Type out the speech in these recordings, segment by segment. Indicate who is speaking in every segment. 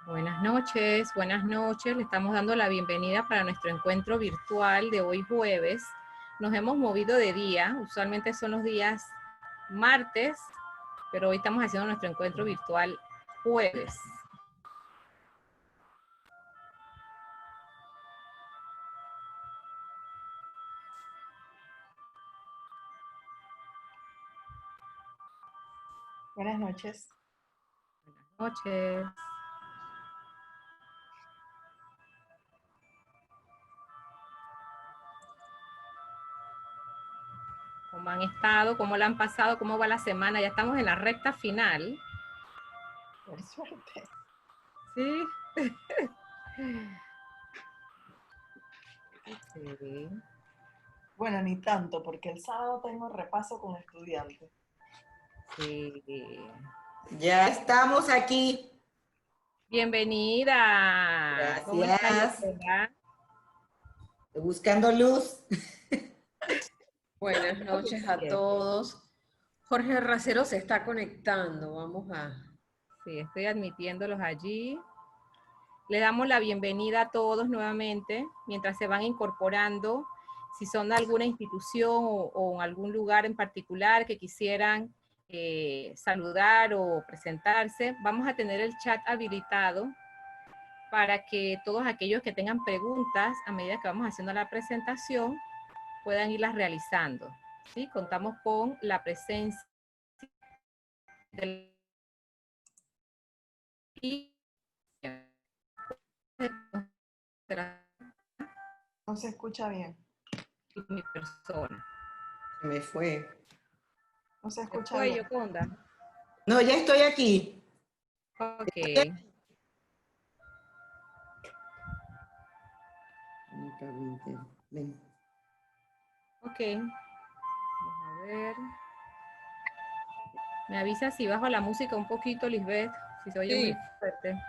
Speaker 1: Buenas noches, buenas noches. Le estamos dando la bienvenida para nuestro encuentro virtual de hoy jueves. Nos hemos movido de día, usualmente son los días martes, pero hoy estamos haciendo nuestro encuentro virtual jueves.
Speaker 2: Buenas noches.
Speaker 1: Buenas noches. ¿Cómo han estado? ¿Cómo la han pasado? ¿Cómo va la semana? Ya estamos en la recta final.
Speaker 2: Por suerte.
Speaker 1: Sí. Sí.
Speaker 2: Bueno, ni tanto, porque el sábado tengo repaso con estudiantes.
Speaker 1: Sí.
Speaker 3: Ya estamos aquí.
Speaker 1: Bienvenida. ¿Cómo está
Speaker 3: Gracias.
Speaker 1: Gisela?
Speaker 3: Buscando luz.
Speaker 4: Buenas noches a todos. Jorge Racero se está conectando. Vamos a...
Speaker 1: Sí, estoy admitiéndolos allí. Le damos la bienvenida a todos nuevamente, mientras se van incorporando. Si son de alguna institución o en algún lugar en particular que quisieran saludar o presentarse, vamos a tener el chat habilitado para que todos aquellos que tengan preguntas a medida que vamos haciendo la presentación puedan irlas realizando. ¿Sí? Contamos con la presencia del
Speaker 2: No se escucha bien.
Speaker 1: mi persona.
Speaker 3: Se me fue.
Speaker 2: No se
Speaker 1: ¿Se
Speaker 2: escucha
Speaker 1: fue,
Speaker 2: bien.
Speaker 1: Yoconda?
Speaker 3: No, ya estoy aquí.
Speaker 1: Ok.
Speaker 3: Ven.
Speaker 1: Ok. Vamos a ver. Me avisa si bajo la música un poquito, Lisbeth, si se oye
Speaker 4: Sí.
Speaker 1: muy fuerte.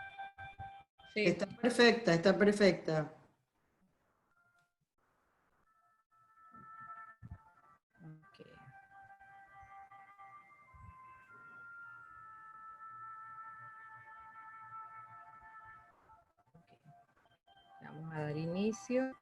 Speaker 4: Sí.
Speaker 3: Está perfecta, está perfecta.
Speaker 1: Ok. Vamos a dar inicio.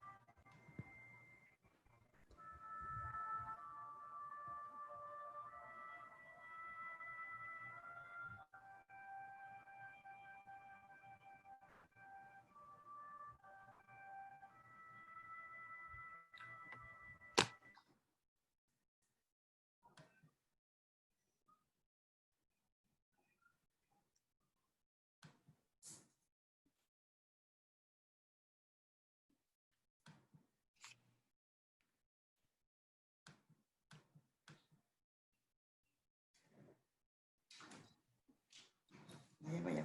Speaker 3: Vaya.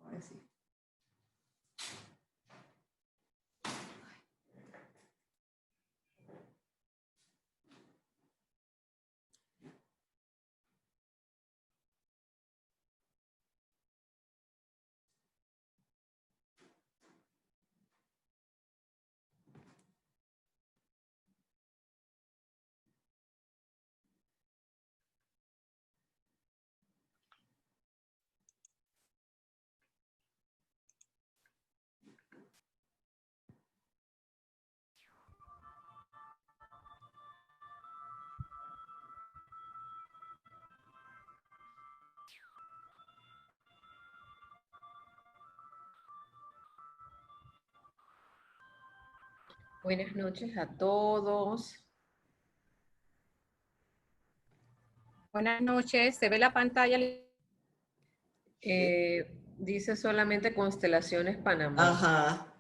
Speaker 3: Ahora sí.
Speaker 4: Buenas noches a todos.
Speaker 1: Buenas noches. ¿Se ve la pantalla?
Speaker 4: Dice solamente Constelaciones Panamá.
Speaker 3: Ajá.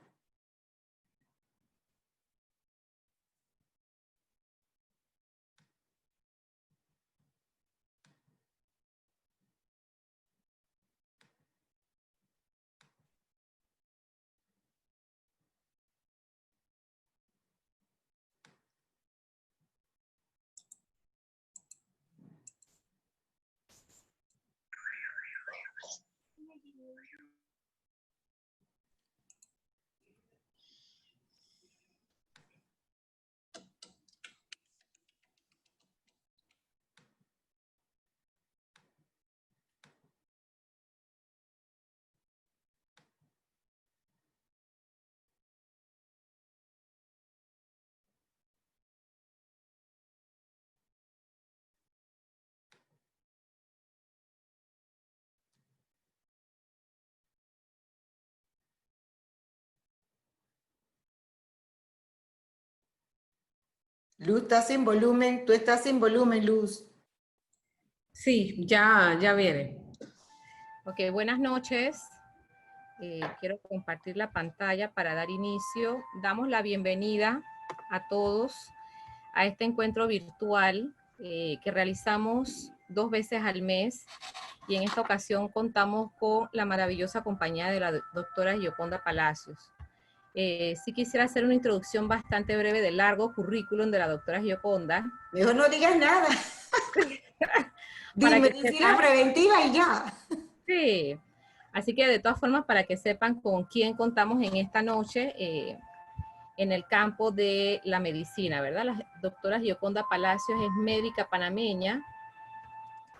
Speaker 3: Luz, estás sin volumen, tú estás sin volumen, Luz.
Speaker 4: Sí, ya viene.
Speaker 1: Ok, buenas noches. Quiero compartir la pantalla para dar inicio. Damos la bienvenida a todos a este encuentro virtual que realizamos 2 veces al mes, y en esta ocasión contamos con la maravillosa compañía de la doctora Gioconda Palacios. Sí quisiera hacer una introducción bastante breve del largo currículum de la doctora Gioconda.
Speaker 3: Mejor no digas nada.
Speaker 1: Para
Speaker 3: Di
Speaker 1: que
Speaker 3: medicina
Speaker 1: sepan,
Speaker 3: preventiva y ya.
Speaker 1: sí. Así que de todas formas, para que sepan con quién contamos en esta noche en el campo de la medicina, ¿verdad? La doctora Gioconda Palacios es médica panameña,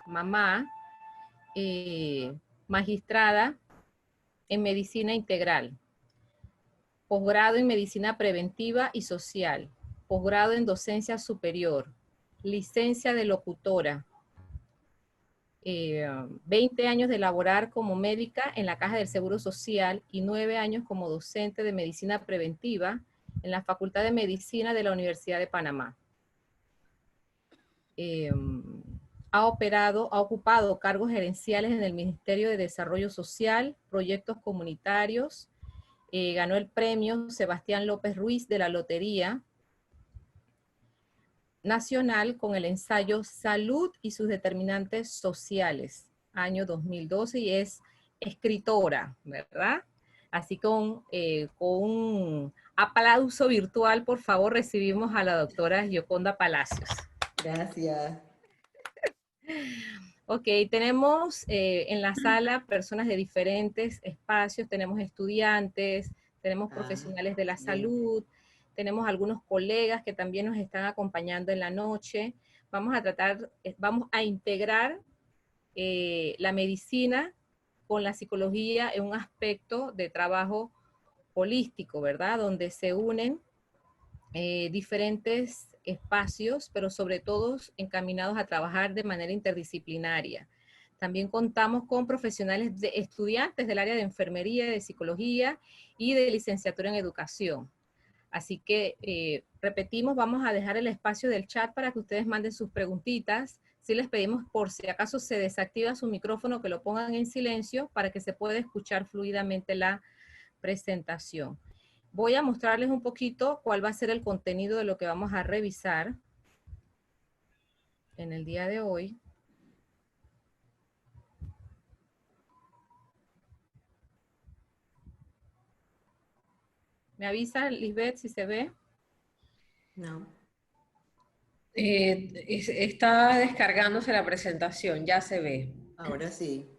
Speaker 1: mamá, magistrada en medicina integral, posgrado en medicina preventiva y social, posgrado en docencia superior, licencia de locutora, 20 años de laborar como médica en la Caja del Seguro Social y 9 años como docente de medicina preventiva en la Facultad de Medicina de la Universidad de Panamá. Ha ocupado cargos gerenciales en el Ministerio de Desarrollo Social, proyectos comunitarios, ganó el premio Sebastián López Ruiz de la Lotería Nacional con el ensayo Salud y sus determinantes sociales, año 2012, y es escritora, ¿verdad? Así con un aplauso virtual, por favor, recibimos a la doctora Gioconda Palacios.
Speaker 3: Gracias.
Speaker 1: Ok, tenemos en la sala personas de diferentes espacios, tenemos estudiantes, tenemos profesionales de la
Speaker 3: Bien.
Speaker 1: salud, tenemos algunos colegas que también nos están acompañando en la noche. Vamos a integrar la medicina con la psicología en un aspecto de trabajo holístico, ¿verdad? Donde se unen diferentes espacios, pero sobre todo encaminados a trabajar de manera interdisciplinaria. También contamos con profesionales estudiantes del área de enfermería, de psicología y de licenciatura en educación. Así que, repetimos, vamos a dejar el espacio del chat para que ustedes manden sus preguntitas. Sí les pedimos, por si acaso se desactiva su micrófono, que lo pongan en silencio para que se pueda escuchar fluidamente la presentación. Voy a mostrarles un poquito cuál va a ser el contenido de lo que vamos a revisar en el día de hoy. ¿Me avisa, Lisbeth, si se ve?
Speaker 3: No.
Speaker 4: Está descargándose la presentación, ya se ve.
Speaker 3: Ahora sí.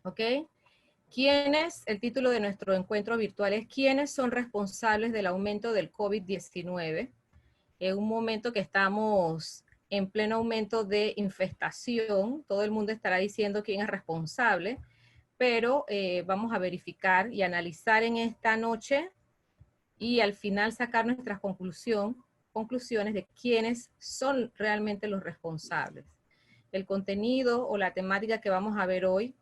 Speaker 1: ¿Ok? El título de nuestro encuentro virtual es ¿quiénes son responsables del aumento del COVID-19? En un momento que estamos en pleno aumento de infestación, todo el mundo estará diciendo quién es responsable, pero vamos a verificar y analizar en esta noche y al final sacar nuestras conclusiones de quiénes son realmente los responsables. El contenido o la temática que vamos a ver hoy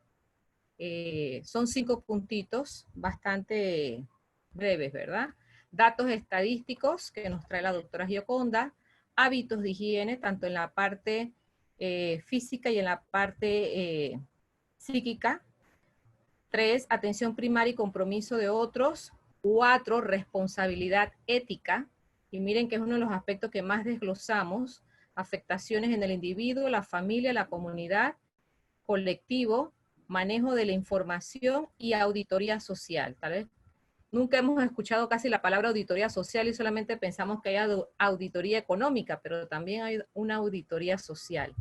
Speaker 1: son 5 puntitos bastante breves, ¿verdad? Datos estadísticos que nos trae la doctora Gioconda, hábitos de higiene, tanto en la parte física y en la parte psíquica. 3, atención primaria y compromiso de otros. 4, responsabilidad ética. Y miren que es uno de los aspectos que más desglosamos. Afectaciones en el individuo, la familia, la comunidad, colectivo, manejo de la información y auditoría social. Tal vez nunca hemos escuchado casi la palabra auditoría social y solamente pensamos que hay auditoría económica, pero también hay una auditoría social.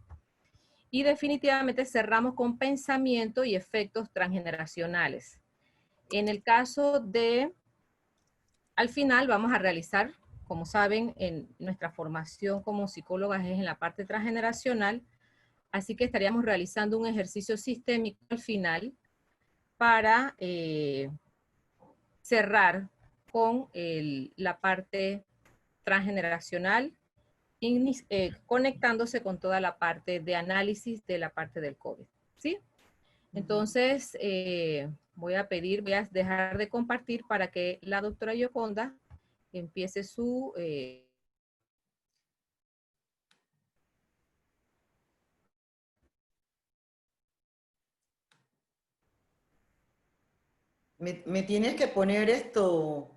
Speaker 1: Y definitivamente cerramos con pensamiento y efectos transgeneracionales. En el caso de, al final vamos a realizar, como saben, en nuestra formación como psicólogas es en la parte transgeneracional, así que estaríamos realizando un ejercicio sistémico al final para cerrar con la parte transgeneracional, conectándose con toda la parte de análisis de la parte del COVID, ¿sí? Entonces, voy a dejar de compartir para que la doctora Gioconda empiece su
Speaker 3: Me tienes que poner esto,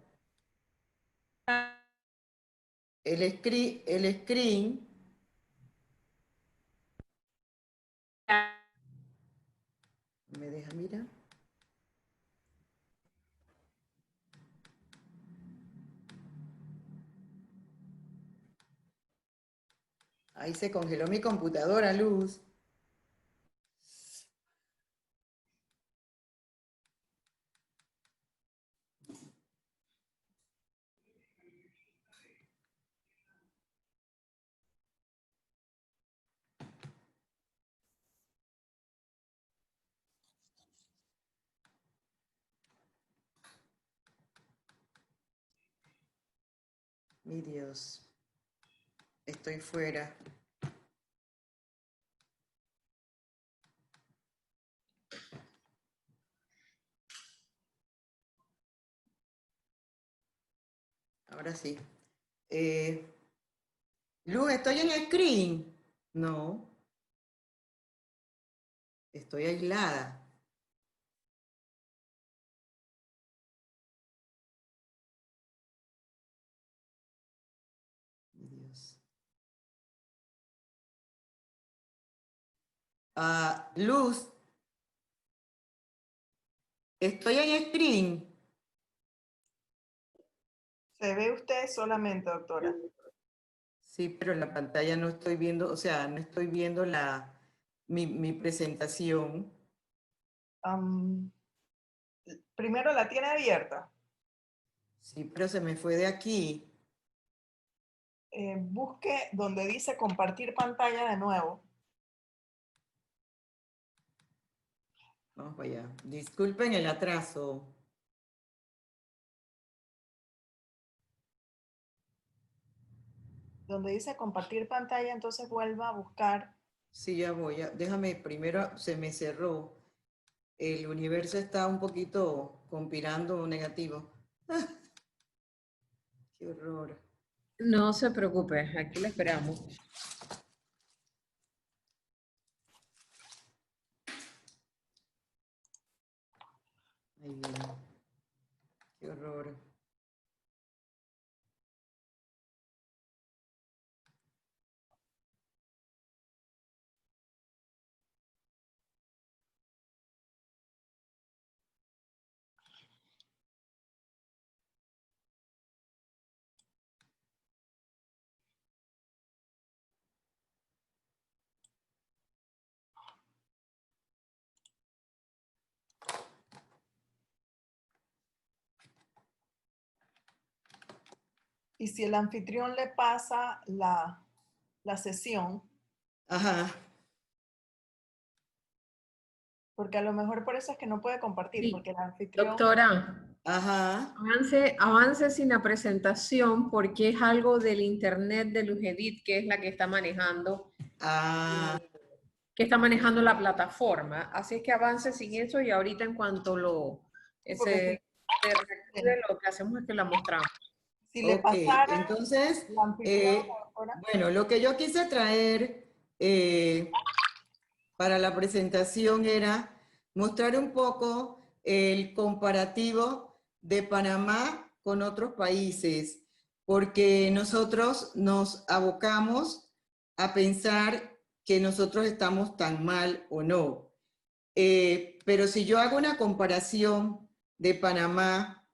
Speaker 3: el screen. ¿Me deja mirar? Ahí se congeló mi computadora, Luz. Mi Dios. Estoy fuera. Ahora sí. Luz, ¿estoy en el screen? No. Estoy aislada. Mi Dios. Luz, estoy en screen.
Speaker 2: Se ve usted solamente, doctora.
Speaker 3: Sí, pero en la pantalla no estoy viendo, o sea, no estoy viendo mi presentación.
Speaker 2: Primero la tiene abierta.
Speaker 3: Sí, pero se me fue de aquí.
Speaker 2: Busque donde dice compartir pantalla de nuevo.
Speaker 3: Vamos para allá. Disculpen el atraso.
Speaker 2: Donde dice compartir pantalla, entonces vuelva a buscar.
Speaker 3: Sí, ya voy. Déjame, primero se me cerró. El universo está un poquito conspirando negativo. Ah, qué horror.
Speaker 4: No se preocupe, aquí le esperamos.
Speaker 3: Ay, bien. Qué horror.
Speaker 2: Y si el anfitrión le pasa la sesión,
Speaker 3: Ajá.
Speaker 2: porque a lo mejor por eso es que no puede compartir,
Speaker 4: Sí,
Speaker 2: porque el anfitrión...
Speaker 4: doctora,
Speaker 3: Ajá.
Speaker 4: avance sin la presentación porque es algo del internet de Luzedit, que es la
Speaker 3: Ah,
Speaker 4: que está manejando la plataforma. Así es que avance sin eso y ahorita en cuanto
Speaker 2: Porque
Speaker 4: se reactive, lo que hacemos es que la mostramos.
Speaker 2: si le
Speaker 3: ok.
Speaker 2: pasara
Speaker 3: Entonces,
Speaker 2: el anfitrión, doctora,
Speaker 3: bueno, lo que yo quise traer para la presentación era mostrar un poco el comparativo de Panamá con otros países, porque nosotros nos abocamos a pensar que nosotros estamos tan mal o no. Pero si yo hago una comparación de Panamá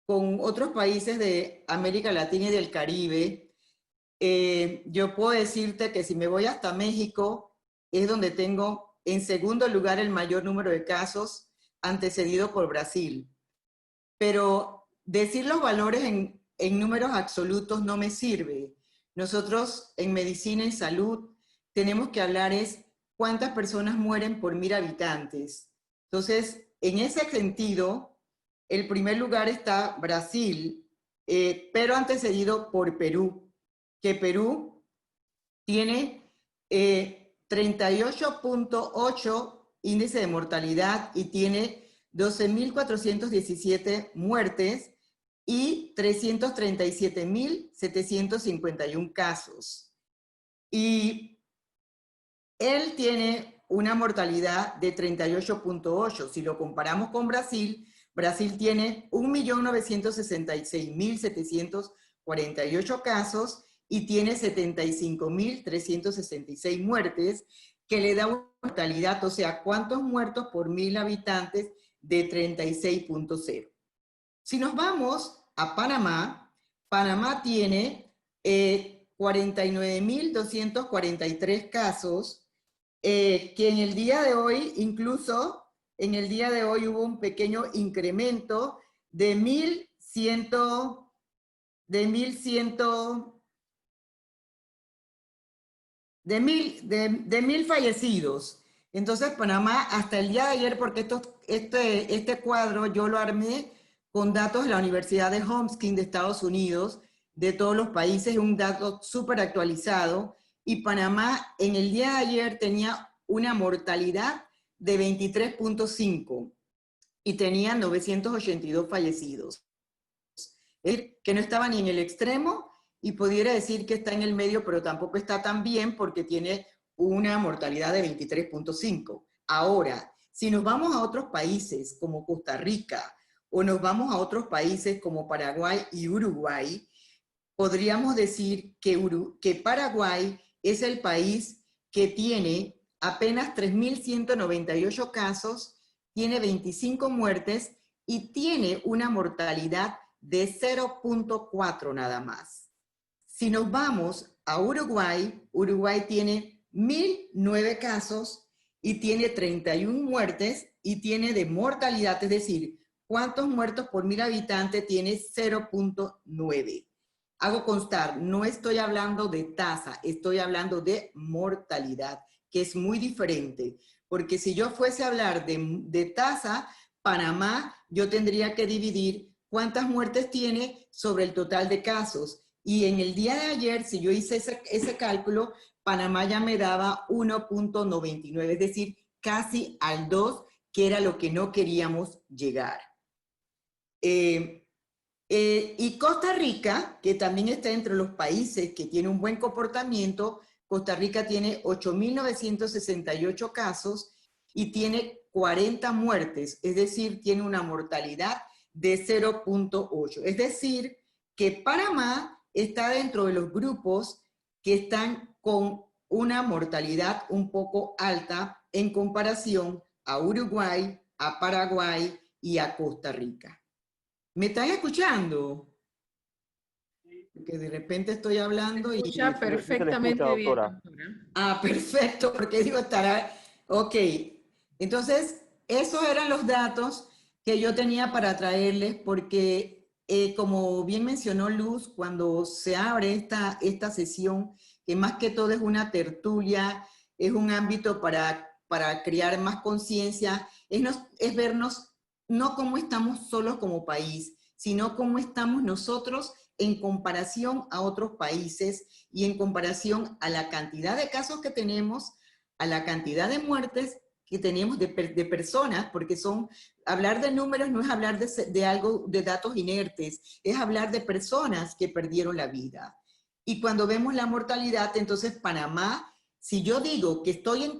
Speaker 3: con otros países de América Latina y del Caribe, yo puedo decirte que si me voy hasta México, es donde tengo en segundo lugar el mayor número de casos, antecedido por Brasil. Pero decir los valores en números absolutos no me sirve. Nosotros en medicina y salud tenemos que hablar es cuántas personas mueren por 1000 habitantes. Entonces, en ese sentido, el primer lugar está Brasil, pero antecedido por Perú, que Perú tiene 38.8 índice de mortalidad y tiene 12.417 muertes y 337.751 casos. Y él tiene una mortalidad de 38.8. Si lo comparamos con Brasil, Brasil tiene 1.966.748 casos y tiene 75.366 muertes, que le da una mortalidad, o sea, ¿cuántos muertos por 1.000 habitantes? De 36.0. Si nos vamos a Panamá, Panamá tiene 49.243 casos, que en el día de hoy, incluso en el día de hoy hubo un pequeño incremento de 1.000 fallecidos. Entonces, Panamá, hasta el día de ayer, porque este cuadro yo lo armé con datos de la Universidad de Hopkins de Estados Unidos, de todos los países, un dato súper actualizado, y Panamá en el día de ayer tenía una mortalidad de 23.5 y tenía 982 fallecidos. Es decir, que no estaba ni en el extremo, y pudiera decir que está en el medio, pero tampoco está tan bien porque tiene una mortalidad de 23.5. Ahora, si nos vamos a otros países como Costa Rica, o nos vamos a otros países como Paraguay y Uruguay, podríamos decir que Paraguay es el país que tiene apenas 3.198 casos, tiene 25 muertes y tiene una mortalidad de 0.4 nada más. Si nos vamos a Uruguay, Uruguay tiene 1.009 casos y tiene 31 muertes y tiene de mortalidad, es decir, ¿cuántos muertos por 1.000 habitantes? Tiene 0.9. Hago constar, no estoy hablando de tasa, estoy hablando de mortalidad, que es muy diferente. Porque si yo fuese a hablar de tasa, Panamá, yo tendría que dividir cuántas muertes tiene sobre el total de casos. Y en el día de ayer, si yo hice ese cálculo, Panamá ya me daba 1.99, es decir, casi al 2, que era lo que no queríamos llegar. Y Costa Rica, que también está entre los países que tiene un buen comportamiento, Costa Rica tiene 8.968 casos y tiene 40 muertes, es decir, tiene una mortalidad de 0.8. Es decir, que Panamá está dentro de los grupos que están con una mortalidad un poco alta en comparación a Uruguay, a Paraguay y a Costa Rica. ¿Me están escuchando? Porque de repente estoy hablando y...
Speaker 4: Escucha perfectamente
Speaker 5: escucha,
Speaker 4: bien,
Speaker 5: doctora.
Speaker 4: doctora.
Speaker 3: Ah, perfecto, porque digo, estará... Ok, entonces, esos eran los datos que yo tenía para traerles, porque como bien mencionó Luz, cuando se abre esta sesión, que más que todo es una tertulia, es un ámbito para crear más conciencia, es vernos no cómo estamos solos como país, sino cómo estamos nosotros en comparación a otros países y en comparación a la cantidad de casos que tenemos, a la cantidad de muertes que tenemos de personas, porque hablar de números no es hablar de datos inertes, es hablar de personas que perdieron la vida. Y cuando vemos la mortalidad, entonces Panamá, si yo digo que estoy en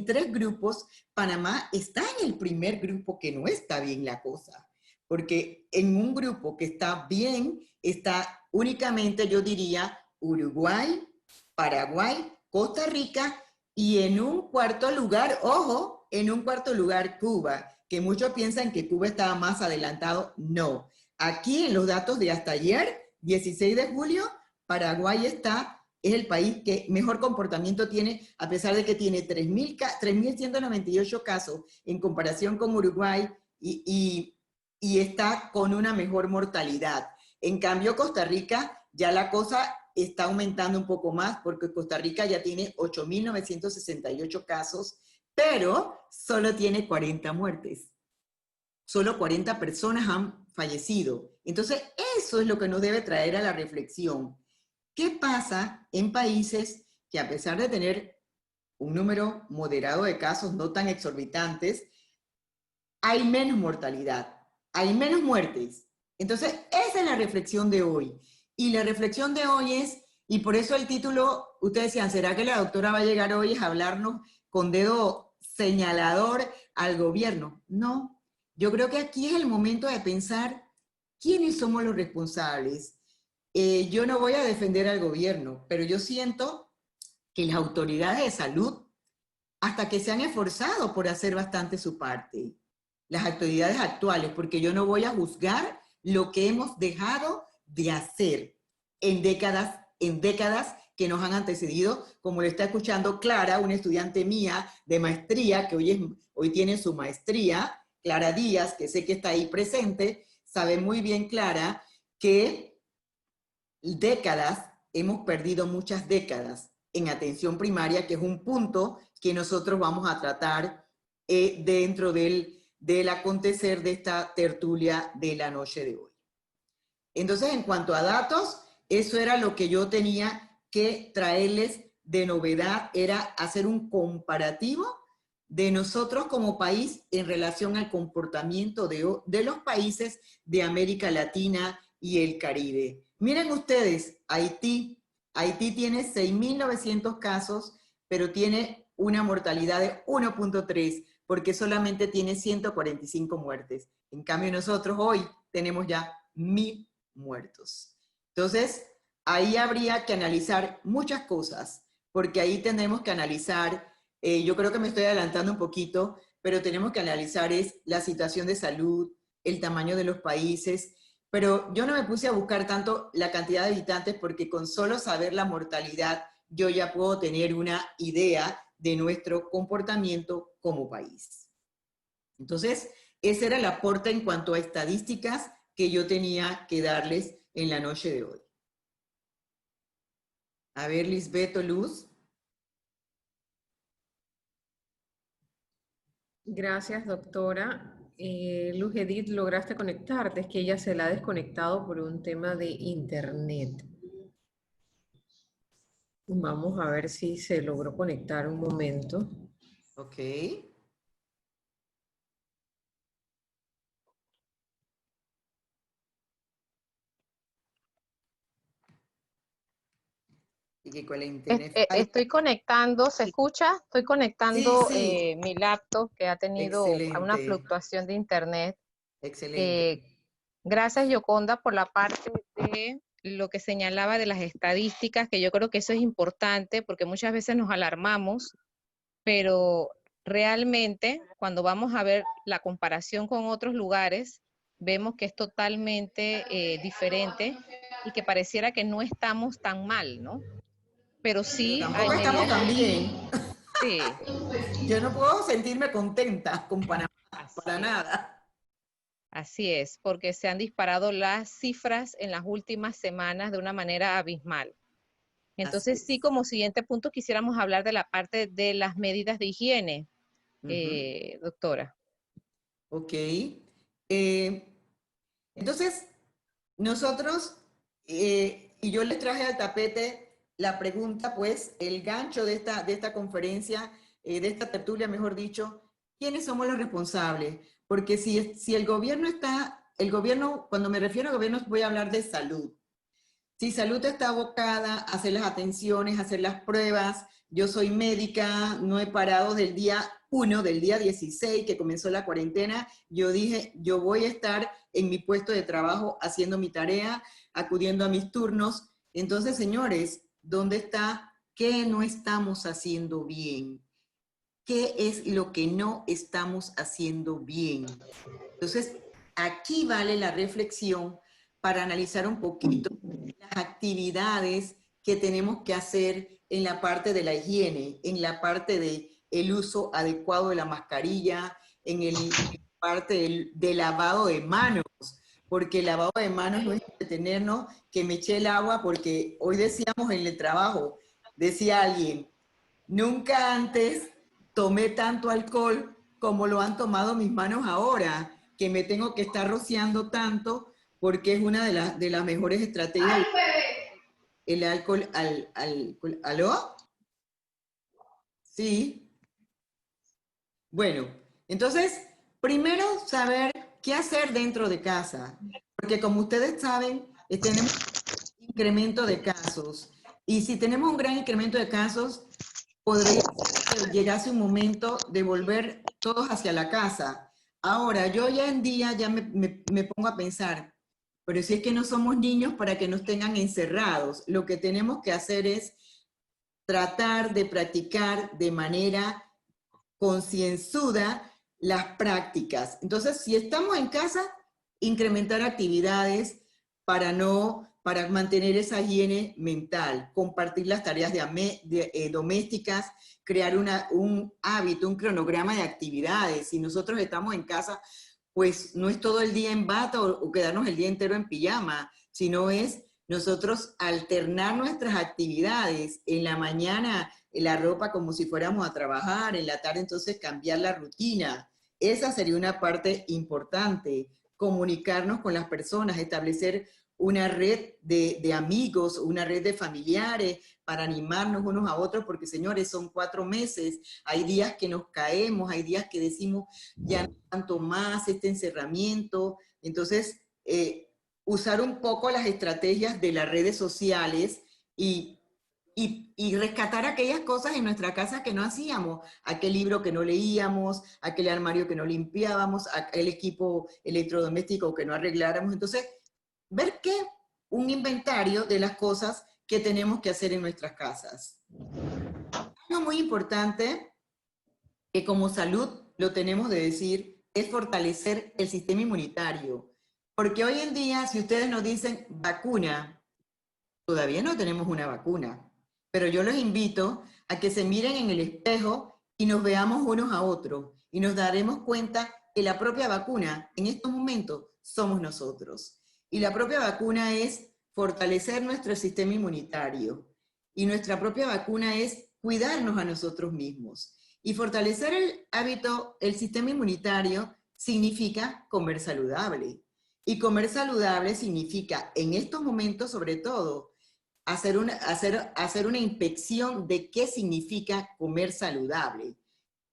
Speaker 3: 3 grupos, Panamá está en el primer grupo que no está bien la cosa. Porque en un grupo que está bien, está únicamente, yo diría, Uruguay, Paraguay, Costa Rica, y en un cuarto lugar, ojo, en un cuarto lugar Cuba, que muchos piensan que Cuba estaba más adelantado. No. Aquí en los datos de hasta ayer, 16 de julio, Paraguay es el país que mejor comportamiento tiene, a pesar de que tiene 3.198 casos en comparación con Uruguay y está con una mejor mortalidad. En cambio, Costa Rica, ya la cosa está aumentando un poco más, porque Costa Rica ya tiene 8.968 casos, pero solo tiene 40 muertes. Solo 40 personas han fallecido. Entonces, eso es lo que nos debe traer a la reflexión. ¿Qué pasa en países que, a pesar de tener un número moderado de casos, no tan exorbitantes, hay menos mortalidad, hay menos muertes? Entonces, esa es la reflexión de hoy. Y la reflexión de hoy es, y por eso el título, ustedes decían, ¿será que la doctora va a llegar hoy a hablarnos con dedo señalador al gobierno? No, yo creo que aquí es el momento de pensar quiénes somos los responsables. Yo no voy a defender al gobierno, pero yo siento que las autoridades de salud, hasta que se han esforzado por hacer bastante su parte, las autoridades actuales, porque yo no voy a juzgar lo que hemos dejado de hacer en décadas que nos han antecedido, como le está escuchando Clara, una estudiante mía de maestría, que hoy tiene su maestría, Clara Díaz, que sé que está ahí presente, sabe muy bien, Clara, que hemos perdido muchas décadas en atención primaria, que es un punto que nosotros vamos a tratar dentro del acontecer de esta tertulia de la noche de hoy. Entonces, en cuanto a datos, eso era lo que yo tenía que traerles de novedad, era hacer un comparativo de nosotros como país en relación al comportamiento de los países de América Latina y el Caribe. Miren ustedes, Haití tiene 6.900 casos, pero tiene una mortalidad de 1.3, porque solamente tiene 145 muertes. En cambio, nosotros hoy tenemos ya 1.000 muertos. Entonces, ahí habría que analizar muchas cosas, porque ahí tenemos que analizar, yo creo que me estoy adelantando un poquito, pero tenemos que analizar la situación de salud, el tamaño de los países, pero yo no me puse a buscar tanto la cantidad de habitantes, porque con solo saber la mortalidad, yo ya puedo tener una idea de nuestro comportamiento como país. Entonces, ese era el aporte en cuanto a estadísticas que yo tenía que darles en la noche de hoy. A ver, Lisbeth o Luz.
Speaker 4: Gracias, doctora. Luz Edith, lograste conectarte, es que ella se la ha desconectado por un tema de internet. Vamos a ver si se logró conectar un momento.
Speaker 3: Ok. Y que con la internet
Speaker 1: Estoy conectando, ¿se escucha? Estoy conectando
Speaker 3: sí, sí.
Speaker 1: mi laptop que ha tenido una
Speaker 3: Excelente.
Speaker 1: fluctuación de internet.
Speaker 3: Excelente.
Speaker 1: Gracias, Yoconda, por la parte de lo que señalaba de las estadísticas, que yo creo que eso es importante porque muchas veces nos alarmamos, pero realmente cuando vamos a ver la comparación con otros lugares, vemos que es totalmente diferente y que pareciera que no estamos tan mal, ¿no? Pero sí
Speaker 3: Tampoco
Speaker 1: hay
Speaker 3: estamos
Speaker 1: medidas.
Speaker 3: tan bien.
Speaker 1: Sí.
Speaker 3: Yo no puedo sentirme contenta con Panamá, para nada.
Speaker 1: Así es, porque se han disparado las cifras en las últimas semanas de una manera abismal. Entonces, sí, como siguiente punto quisiéramos hablar de la parte de las medidas de higiene, doctora.
Speaker 3: Ok. Entonces, nosotros, y yo les traje al tapete la pregunta, pues, el gancho de esta conferencia, de esta tertulia, mejor dicho, ¿quiénes somos los responsables? Porque si el gobierno, cuando me refiero a gobierno, voy a hablar de salud. Si salud está abocada a hacer las atenciones, a hacer las pruebas, yo soy médica, no he parado del día 1, del día 16 que comenzó la cuarentena, yo dije, yo voy a estar en mi puesto de trabajo haciendo mi tarea, acudiendo a mis turnos. Entonces, señores, ¿dónde está? ¿Qué no estamos haciendo bien? ¿Qué es lo que no estamos haciendo bien? Entonces, aquí vale la reflexión para analizar un poquito las actividades que tenemos que hacer en la parte de la higiene, en la parte del uso adecuado de la mascarilla, en la parte del lavado de manos, porque el lavado de manos no es detenernos que me eché el agua, porque hoy decíamos en el trabajo, decía alguien, nunca antes tomé tanto alcohol como lo han tomado mis manos ahora, que me tengo que estar rociando tanto porque es una de las mejores estrategias. El alcohol, ¿aló? Sí. Bueno, entonces, primero saber qué hacer dentro de casa, porque como ustedes saben, tenemos un incremento de casos, y si tenemos un gran incremento de casos, podría llegase un momento de volver todos hacia la casa, Ahora, yo hoy en día ya me pongo a pensar, pero si es que no somos niños para que nos tengan encerrados, lo que tenemos que hacer es tratar de practicar de manera concienzuda las prácticas. Entonces, si estamos en casa, incrementar actividades para mantener esa higiene mental, compartir las tareas domésticas, crear un hábito, un cronograma de actividades. Si nosotros estamos en casa, pues no es todo el día en bata o quedarnos el día entero en pijama, sino es nosotros alternar nuestras actividades. En la mañana la ropa como si fuéramos a trabajar, en la tarde entonces cambiar la rutina. Esa sería una parte importante, comunicarnos con las personas, establecer una red de amigos, una red de familiares para animarnos unos a otros, porque señores, son 4 meses, hay días que nos caemos, hay días que decimos, ya no tanto más este encerramiento, entonces usar un poco las estrategias de las redes sociales y rescatar aquellas cosas en nuestra casa que no hacíamos, aquel libro que no leíamos, aquel armario que no limpiábamos, aquel equipo electrodoméstico que no arregláramos. Entonces, ver qué, un inventario de las cosas que tenemos que hacer en nuestras casas. Algo muy importante, que como salud lo tenemos de decir, es fortalecer el sistema inmunitario. Porque hoy en día, si ustedes nos dicen vacuna, todavía no tenemos una vacuna. Pero yo los invito a que se miren en el espejo y nos veamos unos a otros y nos daremos cuenta que la propia vacuna en estos momentos somos nosotros. Y la propia vacuna es fortalecer nuestro sistema inmunitario. Y nuestra propia vacuna es cuidarnos a nosotros mismos. Y fortalecer el hábito, el sistema inmunitario, significa comer saludable. Y comer saludable significa, en estos momentos sobre todo, hacer una inspección de qué significa comer saludable.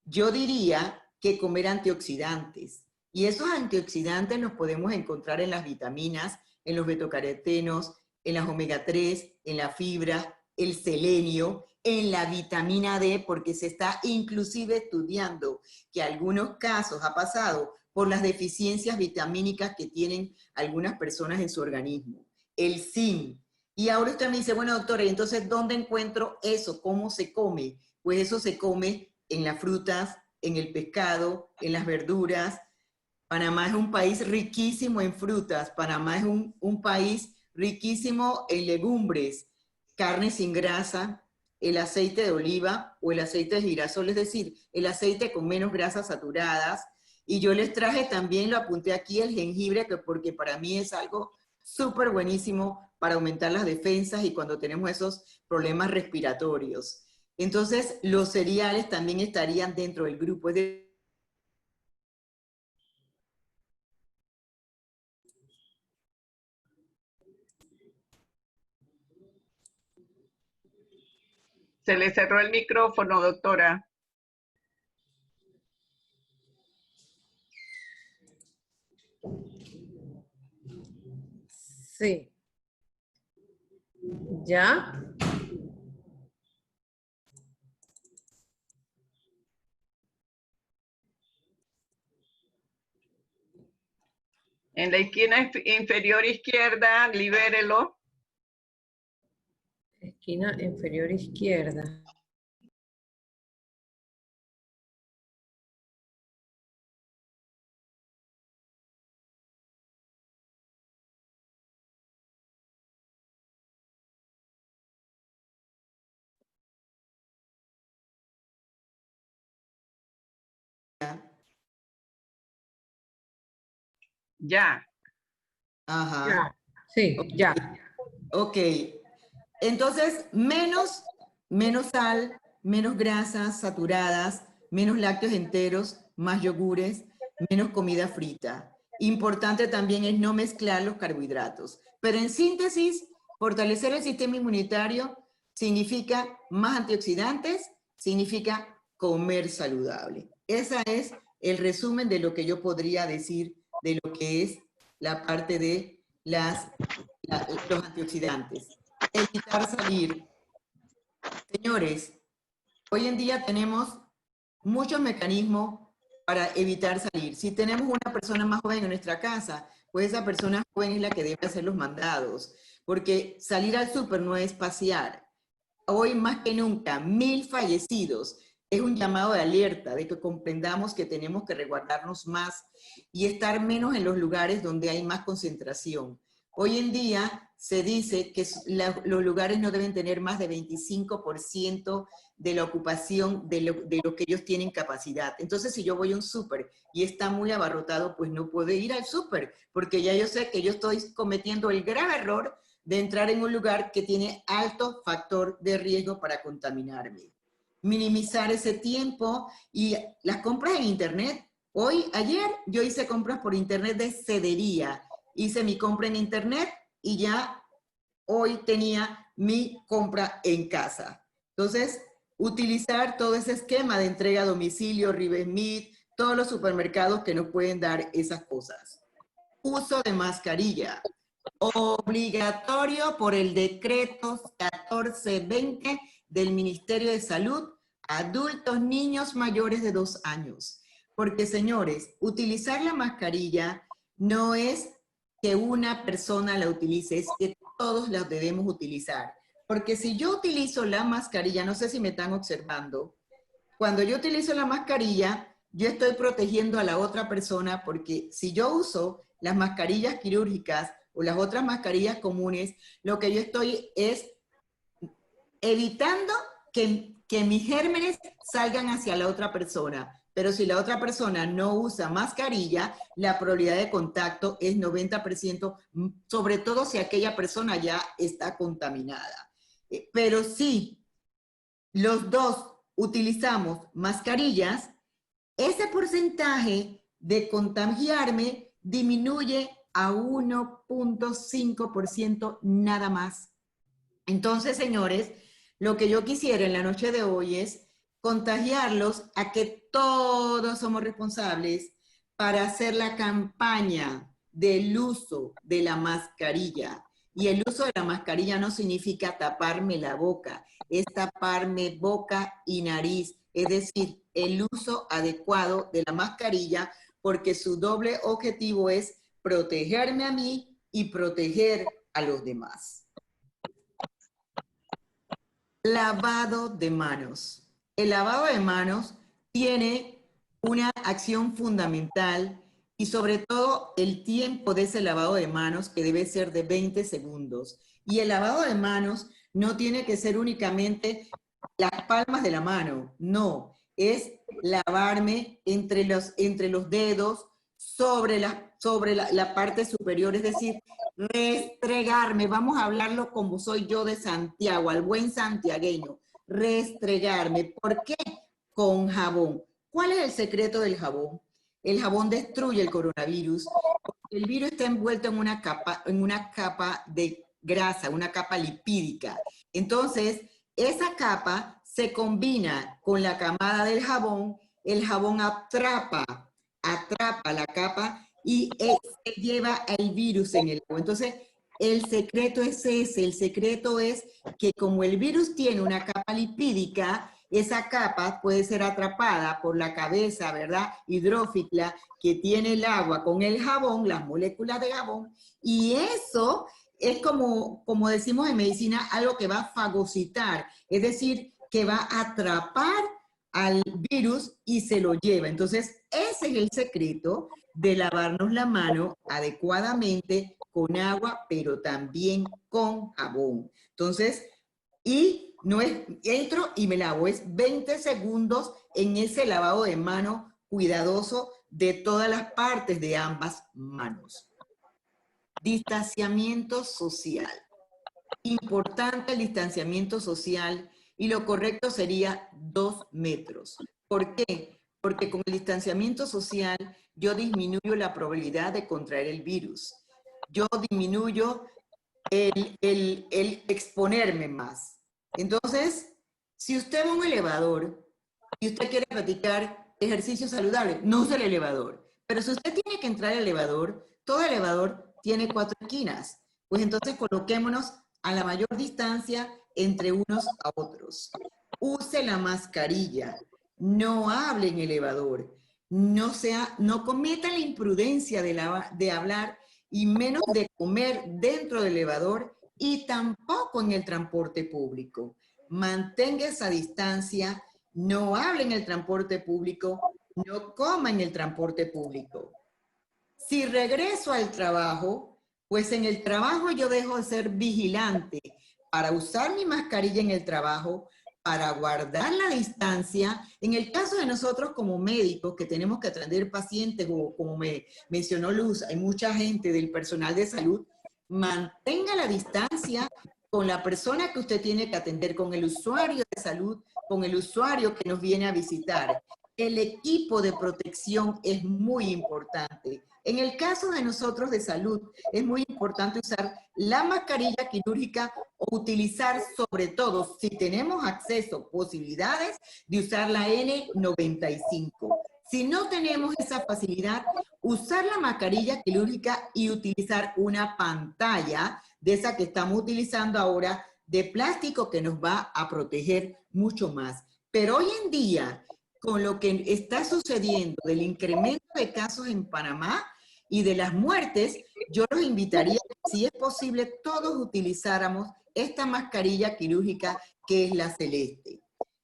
Speaker 3: Yo diría que comer antioxidantes. Y esos antioxidantes los podemos encontrar en las vitaminas, en los betacarotenos, en las omega 3, en la fibra, el selenio, en la vitamina D, porque se está inclusive estudiando que algunos casos ha pasado por las deficiencias vitamínicas que tienen algunas personas en su organismo. El zinc. Y ahora usted me dice, bueno, doctora, ¿y entonces dónde encuentro eso? ¿Cómo se come? Pues eso se come en las frutas, en el pescado, en las verduras. Panamá es un país riquísimo en frutas. Panamá es un país riquísimo en legumbres, carne sin grasa, el aceite de oliva o el aceite de girasol, es decir, el aceite con menos grasas saturadas. Y yo les traje también, lo apunté aquí, el jengibre, porque para mí es algo súper buenísimo para aumentar las defensas y cuando tenemos esos problemas respiratorios. Entonces, los cereales también estarían dentro del grupo.
Speaker 5: Se le cerró el micrófono, doctora.
Speaker 4: Sí. ¿Ya?
Speaker 5: En la esquina inferior izquierda, libérelo.
Speaker 4: Esquina inferior izquierda.
Speaker 5: Ya.
Speaker 3: Ajá.
Speaker 4: Ya. Sí, ya.
Speaker 3: Ok. Entonces, menos sal, menos grasas saturadas, menos lácteos enteros, más yogures, menos comida frita. Importante también es no mezclar los carbohidratos. Pero en síntesis, fortalecer el sistema inmunitario significa más antioxidantes, significa comer saludable. Ese es el resumen de lo que yo podría decir de lo que es la parte de los antioxidantes. Evitar salir. Señores, hoy en día tenemos muchos mecanismos para evitar salir. Si tenemos una persona más joven en nuestra casa, pues esa persona joven es la que debe hacer los mandados, porque salir al súper no es pasear. Hoy más que nunca, 1000 fallecidos. Es un llamado de alerta de que comprendamos que tenemos que resguardarnos más y estar menos en los lugares donde hay más concentración. Hoy en día se dice que los lugares no deben tener más de 25% de la ocupación de lo que ellos tienen capacidad. Entonces, si yo voy a un súper y está muy abarrotado, pues no puedo ir al súper, porque ya yo sé que yo estoy cometiendo el grave error de entrar en un lugar que tiene alto factor de riesgo para contaminarme. Minimizar ese tiempo y las compras en internet. Ayer yo hice compras por internet de cedería. Hice mi compra en internet y ya hoy tenía mi compra en casa. Entonces, utilizar todo ese esquema de entrega a domicilio, Ribesmith, todos los supermercados que nos pueden dar esas cosas. Uso de mascarilla. Obligatorio por el decreto 1420 del Ministerio de Salud, adultos, niños mayores de 2 años. Porque, señores, utilizar la mascarilla no es que una persona la utilice, es que todos la debemos utilizar. Porque si yo utilizo la mascarilla, no sé si me están observando, cuando yo utilizo la mascarilla, yo estoy protegiendo a la otra persona, porque si yo uso las mascarillas quirúrgicas o las otras mascarillas comunes, lo que yo estoy es evitando que mis gérmenes salgan hacia la otra persona. Pero si la otra persona no usa mascarilla, la probabilidad de contacto es 90%, sobre todo si aquella persona ya está contaminada. Pero si los dos utilizamos mascarillas, ese porcentaje de contagiarme disminuye a 1.5% nada más. Entonces, señores, lo que yo quisiera en la noche de hoy es contagiarlos a que todos somos responsables para hacer la campaña del uso de la mascarilla. Y el uso de la mascarilla no significa taparme la boca, es taparme boca y nariz, es decir, el uso adecuado de la mascarilla, porque su doble objetivo es protegerme a mí y proteger a los demás. Lavado de manos. El lavado de manos tiene una acción fundamental y sobre todo el tiempo de ese lavado de manos, que debe ser de 20 segundos. Y el lavado de manos no tiene que ser únicamente las palmas de la mano, no, es lavarme entre los dedos, sobre la parte superior, es decir, restregarme, vamos a hablarlo como soy yo de Santiago, al buen santiagueño, restregarme. ¿Por qué? Con jabón. ¿Cuál es el secreto del jabón? El jabón destruye el coronavirus. El virus está envuelto en una capa de grasa, una capa lipídica. Entonces, esa capa se combina con la camada del jabón, el jabón atrapa la capa y se lleva el virus en el agua. Entonces, el secreto es ese, el secreto es que como el virus tiene una capa lipídica, esa capa puede ser atrapada por la cabeza, ¿verdad?, hidrófila que tiene el agua con el jabón, las moléculas de jabón, y eso es como decimos en medicina, algo que va a fagocitar, es decir, que va a atrapar al virus y se lo lleva. Entonces, ese es el secreto de lavarnos la mano adecuadamente con agua, pero también con jabón. Entonces, y no es entro y me lavo, es 20 segundos en ese lavado de mano cuidadoso de todas las partes de ambas manos. Distanciamiento social. Importante el distanciamiento social y lo correcto sería 2 metros. ¿Por qué? Porque con el distanciamiento social yo disminuyo la probabilidad de contraer el virus. Yo disminuyo el exponerme más. Entonces, si usted va a un elevador y usted quiere practicar ejercicio saludable, no use el elevador. Pero si usted tiene que entrar al elevador, todo elevador tiene 4 esquinas. Pues entonces coloquémonos a la mayor distancia entre unos a otros. Use la mascarilla. No hable en elevador. no cometa la imprudencia de hablar y menos de comer dentro del elevador y tampoco en el transporte público. Mantenga esa distancia, no hable en el transporte público, no coma en el transporte público. Si regreso al trabajo, pues en el trabajo yo dejo de ser vigilante para usar mi mascarilla en el trabajo, para guardar la distancia. En el caso de nosotros como médicos que tenemos que atender pacientes, o como me mencionó Luz, hay mucha gente del personal de salud, mantenga la distancia con la persona que usted tiene que atender, con el usuario de salud, con el usuario que nos viene a visitar. El equipo de protección es muy importante. En el caso de nosotros de salud, es muy importante usar la mascarilla quirúrgica o utilizar, sobre todo, si tenemos acceso, posibilidades de usar la N95. Si no tenemos esa facilidad, usar la mascarilla quirúrgica y utilizar una pantalla de esa que estamos utilizando ahora, de plástico, que nos va a proteger mucho más. Pero hoy en día, con lo que está sucediendo del incremento de casos en Panamá y de las muertes, yo los invitaría, si es posible, todos utilizáramos esta mascarilla quirúrgica que es la celeste.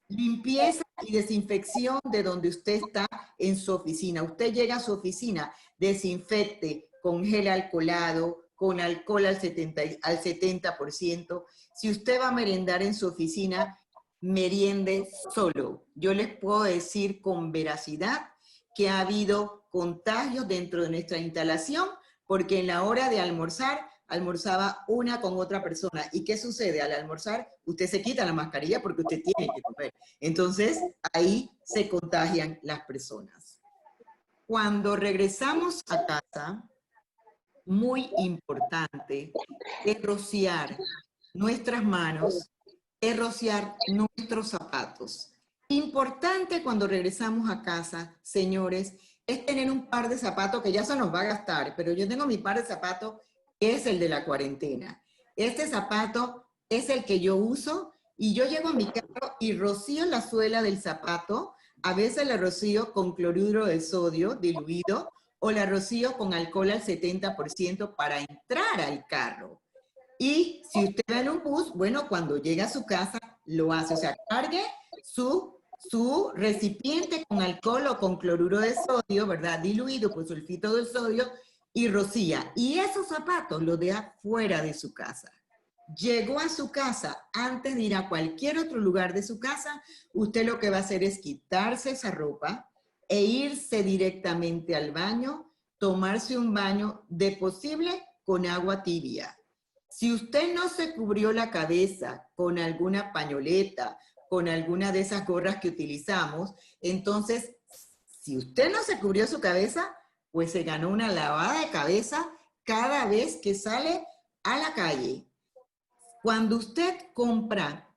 Speaker 3: Limpieza y desinfección de donde usted está en su oficina. Usted llega a su oficina, desinfecte con gel alcoholado, con alcohol al 70%. Si usted va a merendar en su oficina, meriende solo. Yo les puedo decir con veracidad que ha habido contagios dentro de nuestra instalación, porque en la hora de almorzar, almorzaba una con otra persona. ¿Y qué sucede? Al almorzar, usted se quita la mascarilla porque usted tiene que comer. Entonces, ahí se contagian las personas. Cuando regresamos a casa, muy importante es rociar nuestras manos, es rociar nuestros zapatos. Importante cuando regresamos a casa, señores, es tener un par de zapatos que ya se nos va a gastar, pero yo tengo mi par de zapatos que es el de la cuarentena. Este zapato es el que yo uso y yo llego a mi carro y rocío la suela del zapato. A veces la rocío con cloruro de sodio diluido o la rocío con alcohol al 70% para entrar al carro. Y si usted va en un bus, bueno, cuando llega a su casa, lo hace. O sea, cargue su recipiente con alcohol o con cloruro de sodio, ¿verdad? Diluido por sulfito de sodio y rocía. Y esos zapatos los deja fuera de su casa. Llegó a su casa, antes de ir a cualquier otro lugar de su casa, usted lo que va a hacer es quitarse esa ropa e irse directamente al baño, tomarse un baño de posible con agua tibia. Si usted no se cubrió la cabeza con alguna pañoleta, con alguna de esas gorras que utilizamos, entonces, si usted no se cubrió su cabeza, pues se ganó una lavada de cabeza cada vez que sale a la calle. Cuando usted compra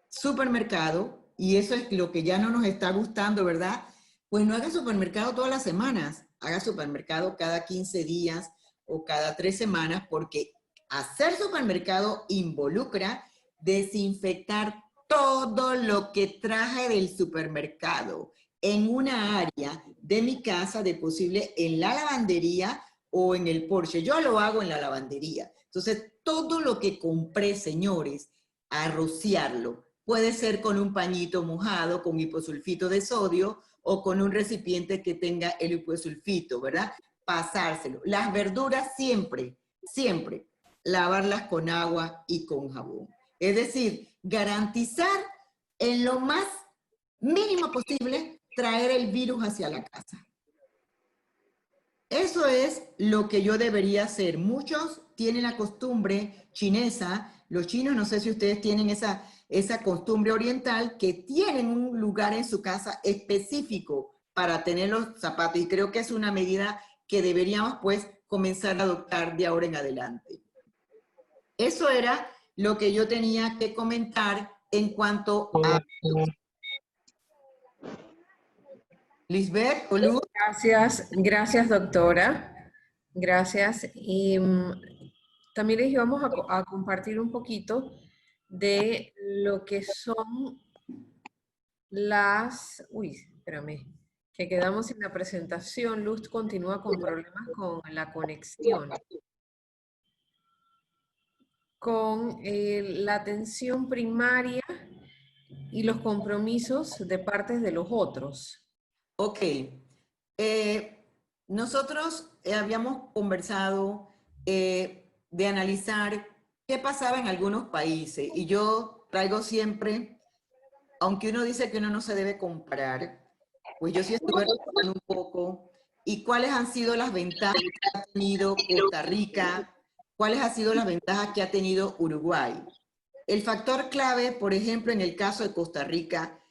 Speaker 3: supermercado, y eso es lo que ya no nos está gustando, ¿verdad? Pues no haga supermercado todas las semanas, haga supermercado cada 15 días o cada 3 semanas, porque hacer supermercado involucra desinfectar todo lo que traje del supermercado en una área de mi casa, de posible en la lavandería o en el porche. Yo lo hago en la lavandería. Entonces, todo lo que compré, señores, a rociarlo. Puede ser con un pañito mojado, con hiposulfito de sodio o con un recipiente que tenga el hiposulfito, ¿verdad? Pasárselo. Las verduras siempre, siempre, lavarlas con agua y con jabón. Es decir, garantizar en lo más mínimo posible traer el virus hacia la casa. Eso es lo que yo debería hacer. Muchos tienen la costumbre chinesa, los chinos, no sé si ustedes tienen esa costumbre oriental, que tienen un lugar en su casa específico para tener los zapatos, y creo que es una medida que deberíamos pues comenzar a adoptar de ahora en adelante. Eso era lo que yo tenía que comentar en cuanto a... Lisbeth, Olu.
Speaker 4: Gracias doctora. Gracias. Y también les íbamos a compartir un poquito de lo que son las... Uy, espérame, Que quedamos en la presentación. Luz continúa con problemas con la conexión. Con la atención primaria y los compromisos de partes de los otros.
Speaker 3: Ok. Nosotros habíamos conversado de analizar qué pasaba en algunos países y yo traigo siempre, aunque uno dice que uno no se debe comparar, pues yo sí estuve revisando un poco y cuáles han sido las ventajas que ha tenido Costa Rica, cuáles han sido las ventajas que ha tenido Uruguay. El factor clave, por ejemplo, en el caso de Costa Rica,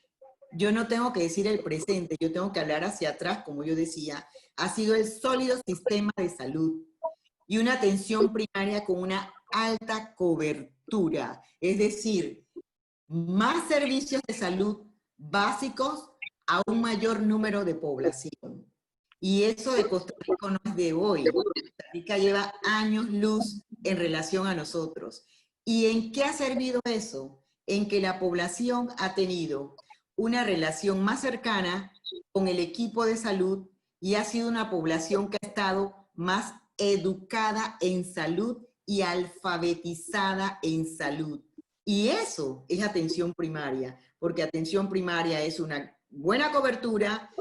Speaker 3: yo no tengo que decir el presente, yo tengo que hablar hacia atrás, como yo decía, ha sido el sólido sistema de salud y una atención primaria con una alta cobertura, es decir, más servicios de salud básicos a un mayor número de población. Y eso de Costa Rica no es de hoy. Costa Rica lleva años luz en relación a nosotros. ¿Y en qué ha servido eso? En que la población ha tenido una relación más cercana con el equipo de salud y ha sido una población que ha estado más educada en salud y alfabetizada en salud. Y eso es atención primaria, porque atención primaria es una buena cobertura,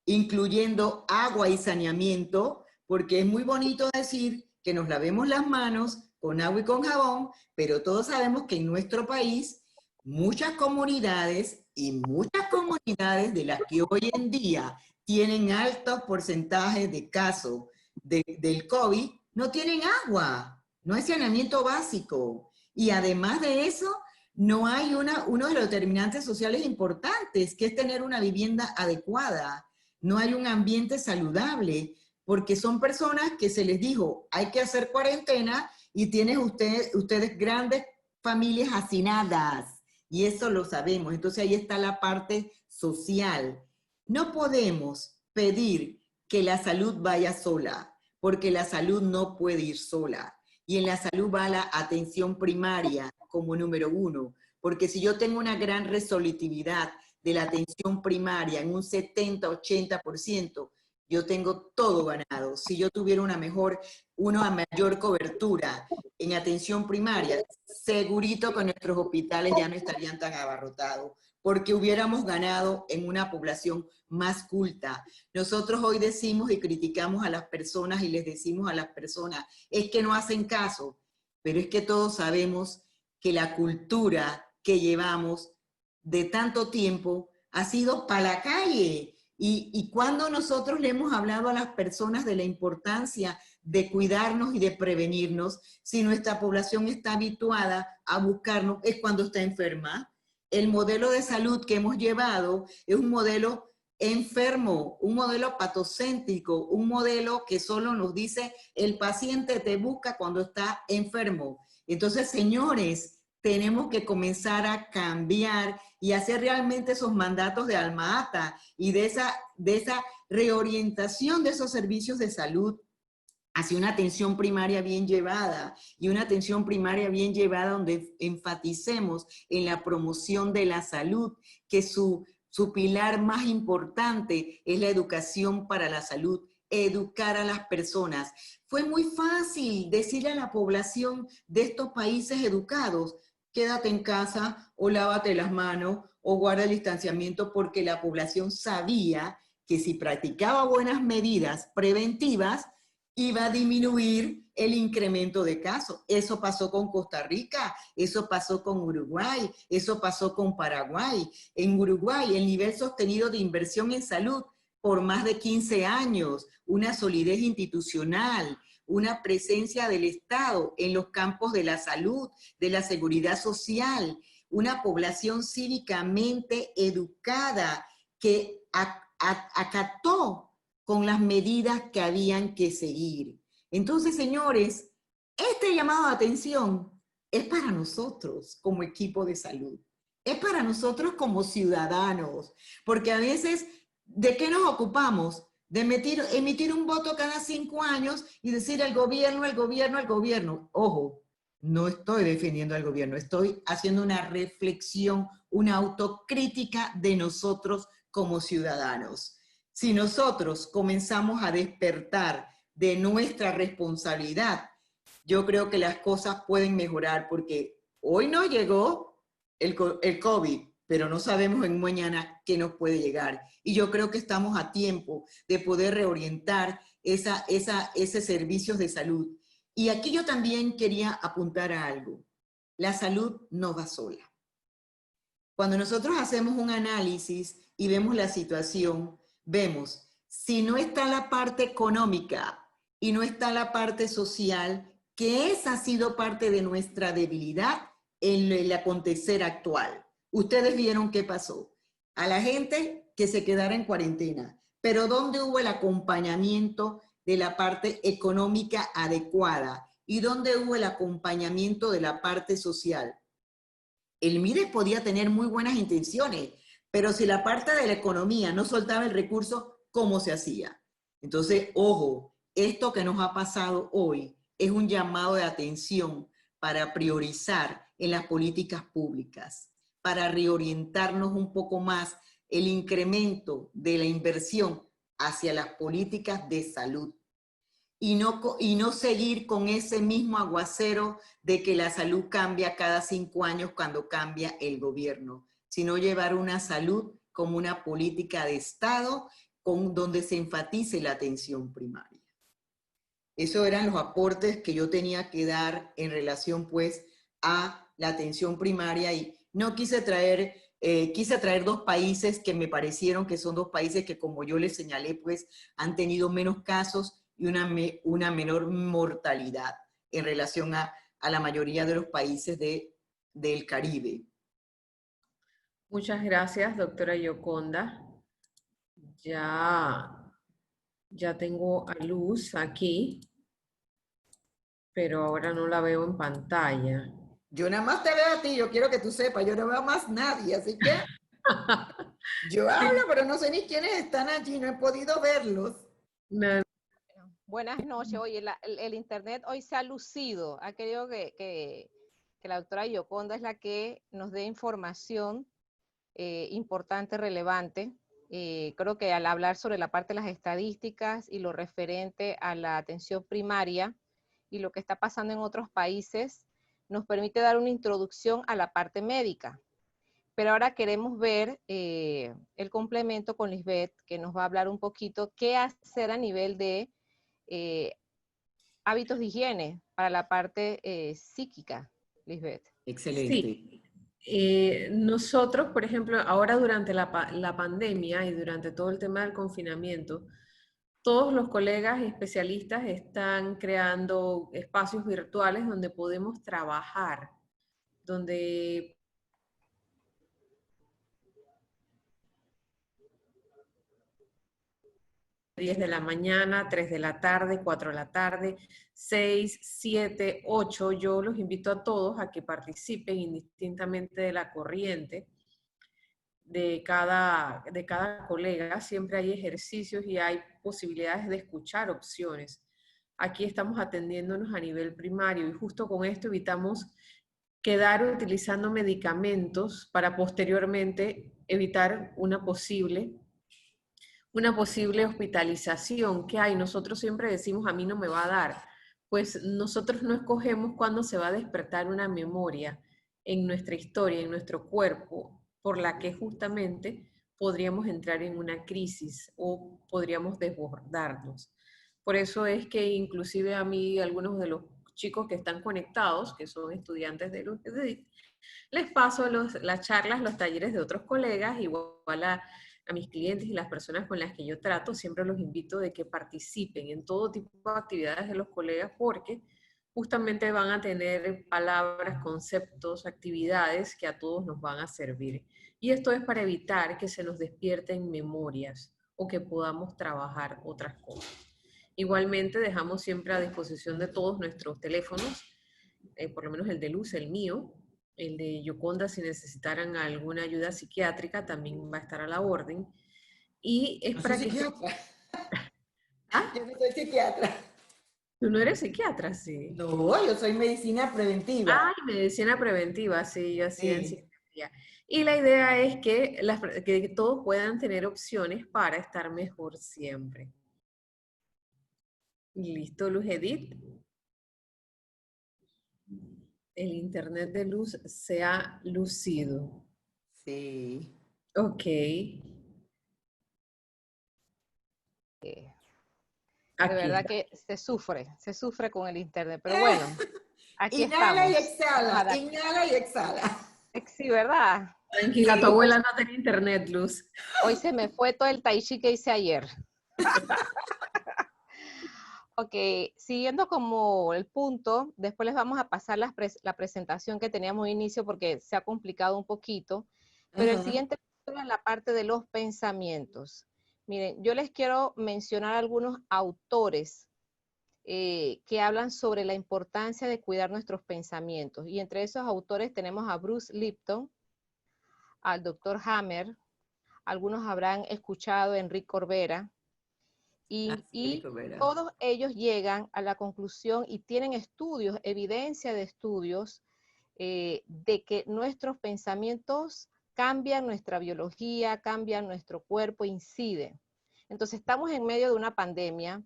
Speaker 3: incluyendo agua y saneamiento, porque es muy bonito decir que nos lavemos las manos con agua y con jabón, pero todos sabemos que en nuestro país muchas comunidades de las que hoy en día tienen altos porcentajes de casos del COVID, no tienen agua, no hay saneamiento básico. Y además de eso, no hay uno de los determinantes sociales importantes, que es tener una vivienda adecuada. No hay un ambiente saludable, porque son personas que se les dijo, hay que hacer cuarentena, y tienen ustedes grandes familias hacinadas, y eso lo sabemos. Entonces ahí está la parte social. No podemos pedir que la salud vaya sola, porque la salud no puede ir sola. Y en la salud va la atención primaria como número uno, porque si yo tengo una gran resolutividad de la atención primaria en un 70-80%, yo tengo todo ganado. Si yo tuviera una mayor cobertura en atención primaria, segurito que nuestros hospitales ya no estarían tan abarrotados, porque hubiéramos ganado en una población más culta. Nosotros hoy decimos y criticamos a las personas y les decimos a las personas, es que no hacen caso, pero es que todos sabemos que la cultura que llevamos de tanto tiempo ha sido para la calle. Y cuando nosotros le hemos hablado a las personas de la importancia de cuidarnos y de prevenirnos, si nuestra población está habituada a buscarnos, es cuando está enferma. El modelo de salud que hemos llevado es un modelo enfermo, un modelo patocéntrico, un modelo que solo nos dice el paciente te busca cuando está enfermo. Entonces, señores, tenemos que comenzar a cambiar y hacer realmente esos mandatos de Alma Ata y de esa reorientación de esos servicios de salud hacia una atención primaria bien llevada, y una atención primaria bien llevada donde enfaticemos en la promoción de la salud, que su pilar más importante es la educación para la salud, educar a las personas. Fue muy fácil decirle a la población de estos países educados, quédate en casa o lávate las manos o guarda el distanciamiento, porque la población sabía que si practicaba buenas medidas preventivas, iba a disminuir el incremento de casos. Eso pasó con Costa Rica, eso pasó con Uruguay, eso pasó con Paraguay. En Uruguay, el nivel sostenido de inversión en salud por más de 15 años, una solidez institucional, una presencia del Estado en los campos de la salud, de la seguridad social, una población cívicamente educada que acató con las medidas que habían que seguir. Entonces, señores, este llamado de atención es para nosotros como equipo de salud, es para nosotros como ciudadanos, porque a veces, ¿de qué nos ocupamos? De emitir un voto cada 5 años y decir el gobierno, el gobierno, el gobierno. Ojo, no estoy defendiendo al gobierno, estoy haciendo una reflexión, una autocrítica de nosotros como ciudadanos. Si nosotros comenzamos a despertar de nuestra responsabilidad, yo creo que las cosas pueden mejorar, porque hoy no llegó el COVID, pero no sabemos en mañana qué nos puede llegar. Y yo creo que estamos a tiempo de poder reorientar ese servicios de salud. Y aquí yo también quería apuntar a algo. La salud no va sola. Cuando nosotros hacemos un análisis y vemos la situación, vemos, si no está la parte económica y no está la parte social, que esa ha sido parte de nuestra debilidad en el acontecer actual. Ustedes vieron qué pasó. A la gente que se quedara en cuarentena, pero ¿dónde hubo el acompañamiento de la parte económica adecuada? ¿Y dónde hubo el acompañamiento de la parte social? El MIDES podía tener muy buenas intenciones, pero si la parte de la economía no soltaba el recurso, ¿cómo se hacía? Entonces, ojo, esto que nos ha pasado hoy es un llamado de atención para priorizar en las políticas públicas, para reorientarnos un poco más el incremento de la inversión hacia las políticas de salud. Y no seguir con ese mismo aguacero de que la salud cambia cada 5 años cuando cambia el gobierno, sino llevar una salud como una política de Estado donde se enfatice la atención primaria. Esos eran los aportes que yo tenía que dar en relación pues a la atención primaria, y no quise traer dos países que me parecieron que son dos países que, como yo les señalé, pues han tenido menos casos y una menor mortalidad en relación a la mayoría de los países del Caribe.
Speaker 4: Muchas gracias, doctora Yoconda. Ya tengo a Luz aquí, pero ahora no la veo en pantalla.
Speaker 3: Yo nada más te veo a ti, yo quiero que tú sepas, yo no veo más nadie, así que yo hablo, pero no sé ni quiénes están allí, no he podido verlos.
Speaker 4: No.
Speaker 1: Buenas noches. Oye, el internet hoy se ha lucido. Ha querido que la doctora Yoconda es la que nos dé información importante, relevante. Creo que al hablar sobre la parte de las estadísticas y lo referente a la atención primaria y lo que está pasando en otros países, nos permite dar una introducción a la parte médica. Pero ahora queremos ver el complemento con Lisbeth, que nos va a hablar un poquito qué hacer a nivel de hábitos de higiene para la parte psíquica, Lisbeth.
Speaker 3: Excelente.
Speaker 4: Sí. Nosotros, por ejemplo, ahora durante la pandemia y durante todo el tema del confinamiento, todos los colegas especialistas están creando espacios virtuales donde podemos trabajar, donde 10 de la mañana, 3 de la tarde, 4 de la tarde, 6, 7, 8. Yo los invito a todos a que participen indistintamente de la corriente de cada colega. Siempre hay ejercicios y hay posibilidades de escuchar opciones. Aquí estamos atendiéndonos a nivel primario y justo con esto evitamos quedar utilizando medicamentos para posteriormente evitar una posible hospitalización que hay. Nosotros siempre decimos, a mí no me va a dar. Pues nosotros no escogemos cuándo se va a despertar una memoria en nuestra historia, en nuestro cuerpo, por la que justamente podríamos entrar en una crisis o podríamos desbordarnos. Por eso es que inclusive a mí, algunos de los chicos que están conectados, que son estudiantes de los les paso las charlas, los talleres de otros colegas, igual a mis clientes y las personas con las que yo trato, siempre los invito de que participen en todo tipo de actividades de los colegas, porque justamente van a tener palabras, conceptos, actividades que a todos nos van a servir. Y esto es para evitar que se nos despierten memorias o que podamos trabajar otras cosas. Igualmente dejamos siempre a disposición de todos nuestros teléfonos, por lo menos el de Luz, el mío, el de Yoconda, si necesitaran alguna ayuda psiquiátrica, también va a estar a la orden. Y es para que...
Speaker 3: ¿Ah? Yo no soy psiquiatra.
Speaker 4: ¿Tú no eres psiquiatra? Sí.
Speaker 3: No, yo soy medicina preventiva.
Speaker 4: Ay, medicina preventiva, sí, yo sí. Y la idea es que, que todos puedan tener opciones para estar mejor siempre. ¿Listo, Luz Edith? El internet de Luz se ha lucido.
Speaker 3: Sí.
Speaker 4: Ok.
Speaker 6: De
Speaker 4: Aquí
Speaker 6: verdad
Speaker 4: está.
Speaker 6: que se sufre con el internet, pero bueno, aquí
Speaker 3: Inhala y
Speaker 6: estamos.
Speaker 3: exhala,
Speaker 6: Para-
Speaker 3: inhala y exhala.
Speaker 6: Sí, ¿verdad?
Speaker 4: Tranquila, tu abuela no tiene internet, Luz.
Speaker 6: Hoy se me fue todo el tai chi que hice ayer. Ok, siguiendo como el punto, después les vamos a pasar la presentación que teníamos al inicio porque se ha complicado un poquito, pero el
Speaker 3: Ajá.
Speaker 6: siguiente punto es la parte de los pensamientos. Miren, yo les quiero mencionar algunos autores que hablan sobre la importancia de cuidar nuestros pensamientos. Y entre esos autores tenemos a Bruce Lipton, al Dr. Hammer, algunos habrán escuchado a Enrique Corbera, y
Speaker 3: Rico, ¿verdad?
Speaker 6: todos ellos llegan a la conclusión y tienen estudios, evidencia de estudios de que nuestros pensamientos cambian nuestra biología, cambian nuestro cuerpo, inciden. Entonces estamos en medio de una pandemia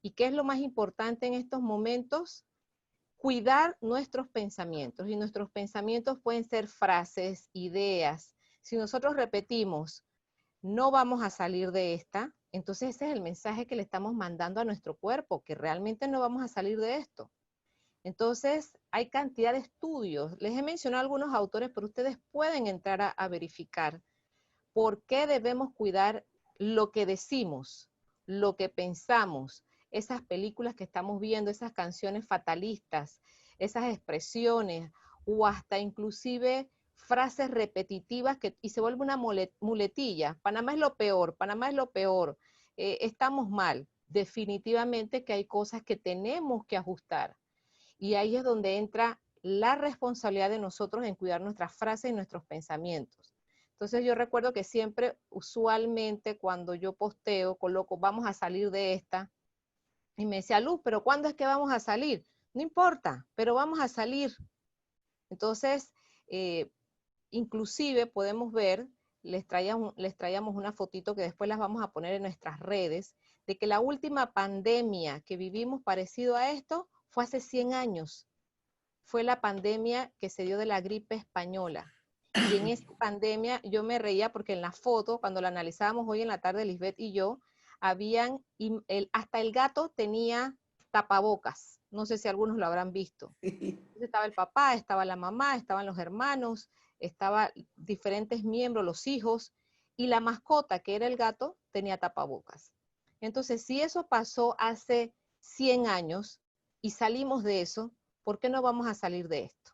Speaker 6: y ¿qué es lo más importante en estos momentos? Cuidar nuestros pensamientos, y nuestros pensamientos pueden ser frases, ideas. Si nosotros repetimos, no vamos a salir de esta, entonces ese es el mensaje que le estamos mandando a nuestro cuerpo, que realmente no vamos a salir de esto. Entonces, hay cantidad de estudios. Les he mencionado algunos autores, pero ustedes pueden entrar a verificar por qué debemos cuidar lo que decimos, lo que pensamos, esas películas que estamos viendo, esas canciones fatalistas, esas expresiones, o hasta inclusive frases repetitivas y se vuelve una muletilla. Panamá es lo peor, Panamá es lo peor, estamos mal. Definitivamente que hay cosas que tenemos que ajustar. Y ahí es donde entra la responsabilidad de nosotros en cuidar nuestras frases y nuestros pensamientos. Entonces yo recuerdo que siempre, usualmente, cuando yo posteo, coloco, vamos a salir de esta, y me decía, Luz, ¿pero cuándo es que vamos a salir? No importa, pero vamos a salir. Entonces, inclusive podemos ver, les traíamos una fotito que después las vamos a poner en nuestras redes, de que la última pandemia que vivimos parecido a esto fue hace 100 años. Fue la pandemia que se dio de la gripe española. Y en esa pandemia yo me reía porque en la foto, cuando la analizábamos hoy en la tarde, Lisbeth y yo, hasta el gato tenía tapabocas. No sé si algunos lo habrán visto. Entonces estaba el papá, estaba la mamá, estaban los hermanos, estaban diferentes miembros, los hijos, y la mascota, que era el gato, tenía tapabocas. Entonces, si eso pasó hace 100 años y salimos de eso, ¿por qué no vamos a salir de esto?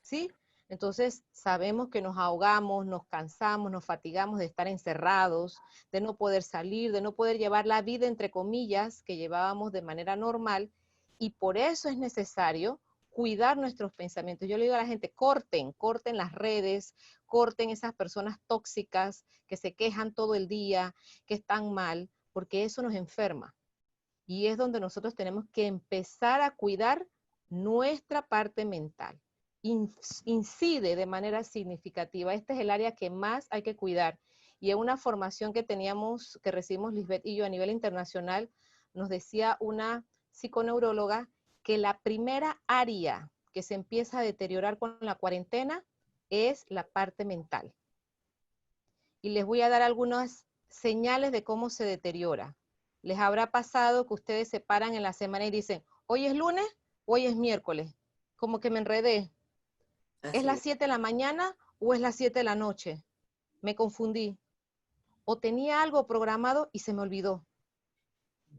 Speaker 6: ¿Sí? Entonces sabemos que nos ahogamos, nos cansamos, nos fatigamos de estar encerrados, de no poder salir, de no poder llevar la vida, entre comillas, que llevábamos de manera normal, y por eso es necesario cuidar nuestros pensamientos. Yo le digo a la gente, corten las redes, corten esas personas tóxicas que se quejan todo el día, que están mal, porque eso nos enferma. Y es donde nosotros tenemos que empezar a cuidar nuestra parte mental. Incide de manera significativa. Este es el área que más hay que cuidar. Y en una formación que teníamos, que recibimos Lisbeth y yo a nivel internacional, nos decía una psiconeuróloga que la primera área que se empieza a deteriorar con la cuarentena es la parte mental. Y les voy a dar algunas señales de cómo se deteriora. Les habrá pasado que ustedes se paran en la semana y dicen, ¿hoy es lunes o hoy es miércoles? Como que me enredé. ¿Es las 7 de la mañana o es las 7 de la noche? Me confundí. O tenía algo programado y se me olvidó.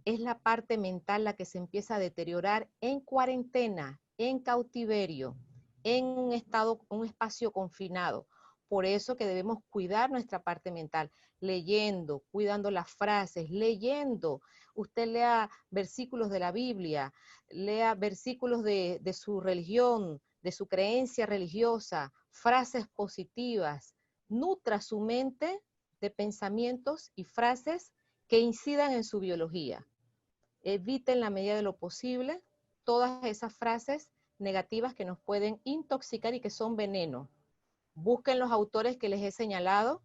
Speaker 6: Es la parte mental la que se empieza a deteriorar en cuarentena, en cautiverio, en un espacio confinado. Por eso que debemos cuidar nuestra parte mental, leyendo, cuidando las frases, leyendo. Usted lea versículos de la Biblia, lea versículos de su religión, de su creencia religiosa, frases positivas. Nutra su mente de pensamientos y frases que incidan en su biología. Evite en la medida de lo posible todas esas frases negativas que nos pueden intoxicar y que son veneno. busquen los autores que les he señalado,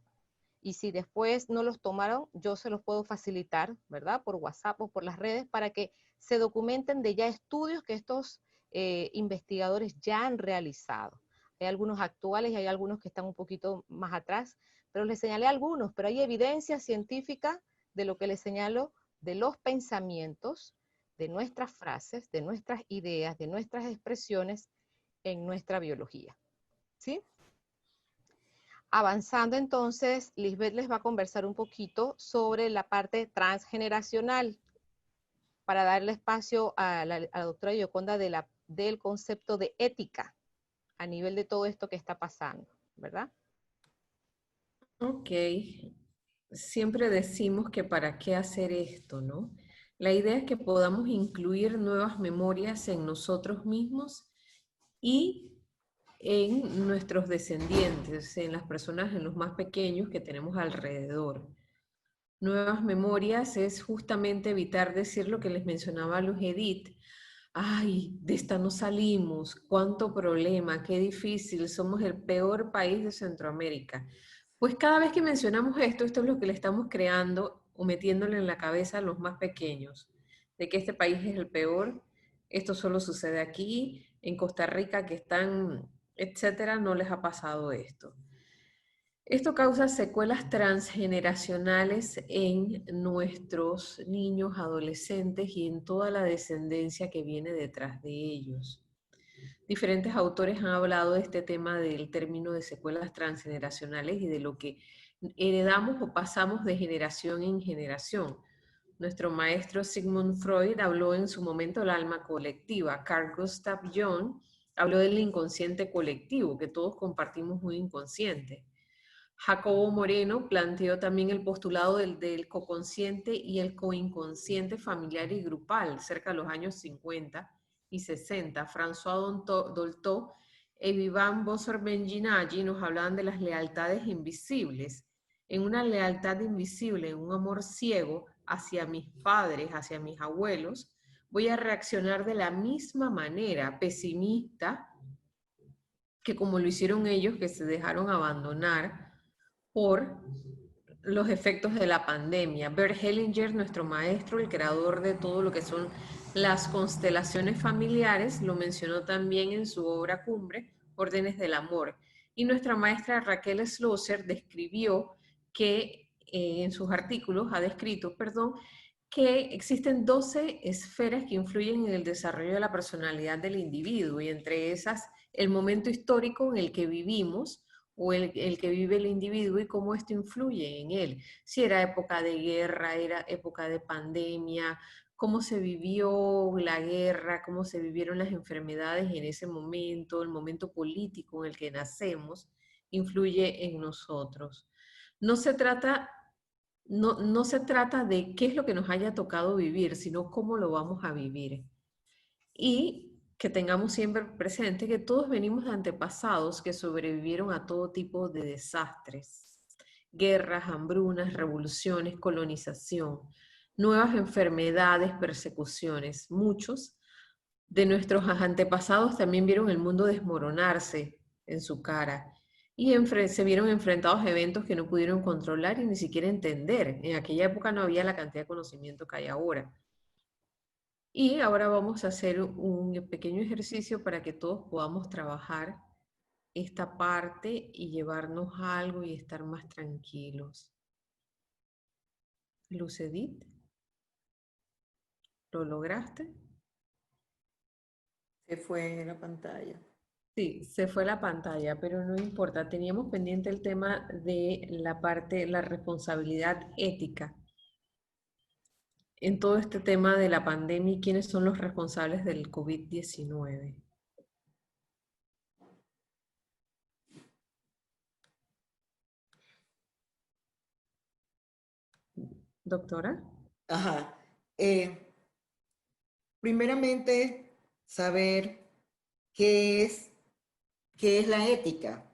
Speaker 6: y si después no los tomaron, yo se los puedo facilitar, ¿verdad? Por WhatsApp o por las redes, para que se documenten de ya estudios que estos investigadores ya han realizado. Hay algunos actuales y hay algunos que están un poquito más atrás, pero les señalé algunos, pero hay evidencia científica de lo que les señalo, de los pensamientos, de nuestras frases, de nuestras ideas, de nuestras expresiones en nuestra biología, ¿sí? Avanzando entonces, Lisbeth les va a conversar un poquito sobre la parte transgeneracional, para darle espacio a la doctora Yoconda del concepto de ética a nivel de todo esto que está pasando, ¿verdad?
Speaker 4: Ok, siempre decimos que para qué hacer esto, ¿no? La idea es que podamos incluir nuevas memorias en nosotros mismos y en nuestros descendientes, en las personas, en los más pequeños que tenemos alrededor. Nuevas memorias es justamente evitar decir lo que les mencionaba Luz Edith. Ay, de esta no salimos, cuánto problema, qué difícil, somos el peor país de Centroamérica. Pues cada vez que mencionamos esto, esto es lo que le estamos creando o metiéndole en la cabeza a los más pequeños, de que este país es el peor, esto solo sucede aquí, en Costa Rica que están, etcétera, no les ha pasado esto. Esto causa secuelas transgeneracionales en nuestros niños, adolescentes y en toda la descendencia que viene detrás de ellos. Diferentes autores han hablado de este tema del término de secuelas transgeneracionales y de lo que heredamos o pasamos de generación en generación. Nuestro maestro Sigmund Freud habló en su momento del alma colectiva. Carl Gustav Jung habló del inconsciente colectivo, que todos compartimos un inconsciente. Jacobo Moreno planteó también el postulado del coconsciente y el coinconsciente familiar y grupal, cerca de los años 50 y 60. François Dolto e Vivant Bossor-Benginaggi nos hablaban de las lealtades invisibles. En una lealtad invisible, en un amor ciego hacia mis padres, hacia mis abuelos, voy a reaccionar de la misma manera, pesimista, que como lo hicieron ellos, que se dejaron abandonar por los efectos de la pandemia. Bert Hellinger, nuestro maestro, el creador de todo lo que son las constelaciones familiares, lo mencionó también en su obra cumbre, Órdenes del Amor. Y nuestra maestra Raquel Schlosser describió que, en sus artículos, ha descrito, perdón, que existen 12 esferas que influyen en el desarrollo de la personalidad del individuo, y entre esas, el momento histórico en el que vivimos, o el que vive el individuo y cómo esto influye en él. Si era época de guerra, era época de pandemia, cómo se vivió la guerra, cómo se vivieron las enfermedades en ese momento, el momento político en el que nacemos, influye en nosotros. No se trata de qué es lo que nos haya tocado vivir, sino cómo lo vamos a vivir. Y que tengamos siempre presente que todos venimos de antepasados que sobrevivieron a todo tipo de desastres, guerras, hambrunas, revoluciones, colonización, nuevas enfermedades, persecuciones. Muchos de nuestros antepasados también vieron el mundo desmoronarse en su cara y se vieron enfrentados a eventos que no pudieron controlar y ni siquiera entender. En aquella época no había la cantidad de conocimiento que hay ahora. Y ahora vamos a hacer un pequeño ejercicio para que todos podamos trabajar esta parte y llevarnos algo y estar más tranquilos. Luz Edith, ¿lo lograste?
Speaker 3: Se fue la pantalla.
Speaker 4: Sí, se fue la pantalla, pero no importa. Teníamos pendiente el tema de la parte, la responsabilidad ética. En todo este tema de la pandemia, ¿quiénes son los responsables del COVID-19? Doctora.
Speaker 3: Ajá. Primeramente, saber qué es la ética.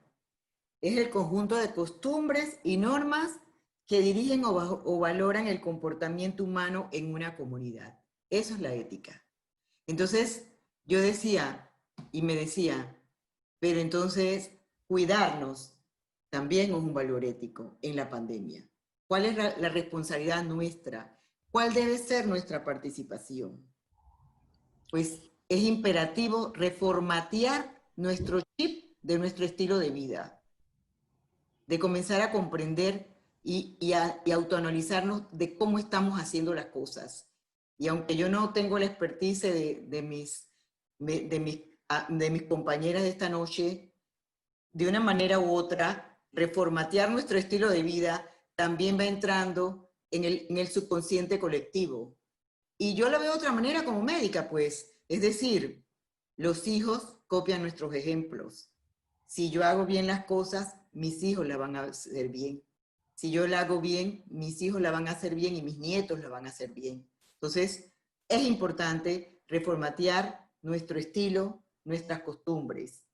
Speaker 3: Es el conjunto de costumbres y normas que dirigen o valoran el comportamiento humano en una comunidad. Eso es la ética. Entonces, yo decía, y me decía, pero entonces, cuidarnos también es un valor ético en la pandemia. ¿Cuál es la responsabilidad nuestra? ¿Cuál debe ser nuestra participación? Pues es imperativo reformatear nuestro chip de nuestro estilo de vida, de comenzar a comprender y autoanalizarnos de cómo estamos haciendo las cosas. Y aunque yo no tengo la expertise de mis compañeras de esta noche, de una manera u otra, reformatear nuestro estilo de vida también va entrando en el subconsciente colectivo. Y yo lo veo de otra manera como médica, pues. Es decir, los hijos copian nuestros ejemplos. Si yo hago bien las cosas, mis hijos la van a hacer bien. Si yo la hago bien, mis hijos la van a hacer bien y mis nietos la van a hacer bien. Entonces, es importante reformatear nuestro estilo, nuestras costumbres.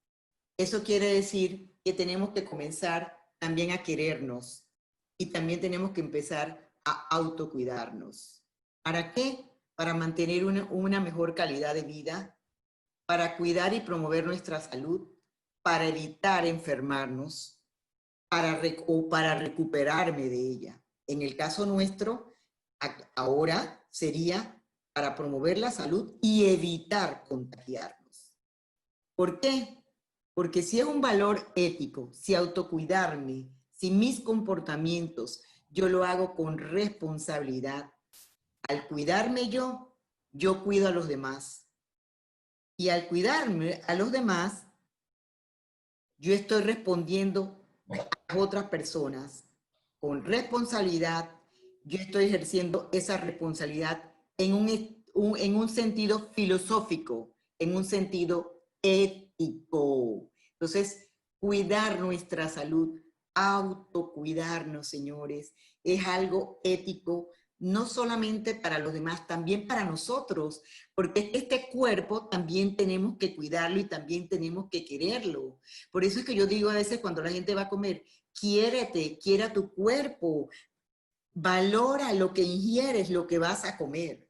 Speaker 3: Eso quiere decir que tenemos que comenzar también a querernos y también tenemos que empezar a autocuidarnos. ¿Para qué? Para mantener una mejor calidad de vida, para cuidar y promover nuestra salud, para evitar enfermarnos, para recuperarme de ella. En el caso nuestro, ahora sería para promover la salud y evitar contagiarnos. ¿Por qué? Porque si es un valor ético, si autocuidarme, si mis comportamientos yo lo hago con responsabilidad, al cuidarme yo cuido a los demás. Y al cuidarme a los demás, yo estoy respondiendo a otras personas con responsabilidad. Yo estoy ejerciendo esa responsabilidad en un sentido filosófico, en un sentido ético. Entonces, cuidar nuestra salud, autocuidarnos, señores, es algo ético, no solamente para los demás, también para nosotros, porque este cuerpo también tenemos que cuidarlo y también tenemos que quererlo. Por eso es que yo digo a veces cuando la gente va a comer, quiérete, quiera tu cuerpo, valora lo que ingieres, lo que vas a comer.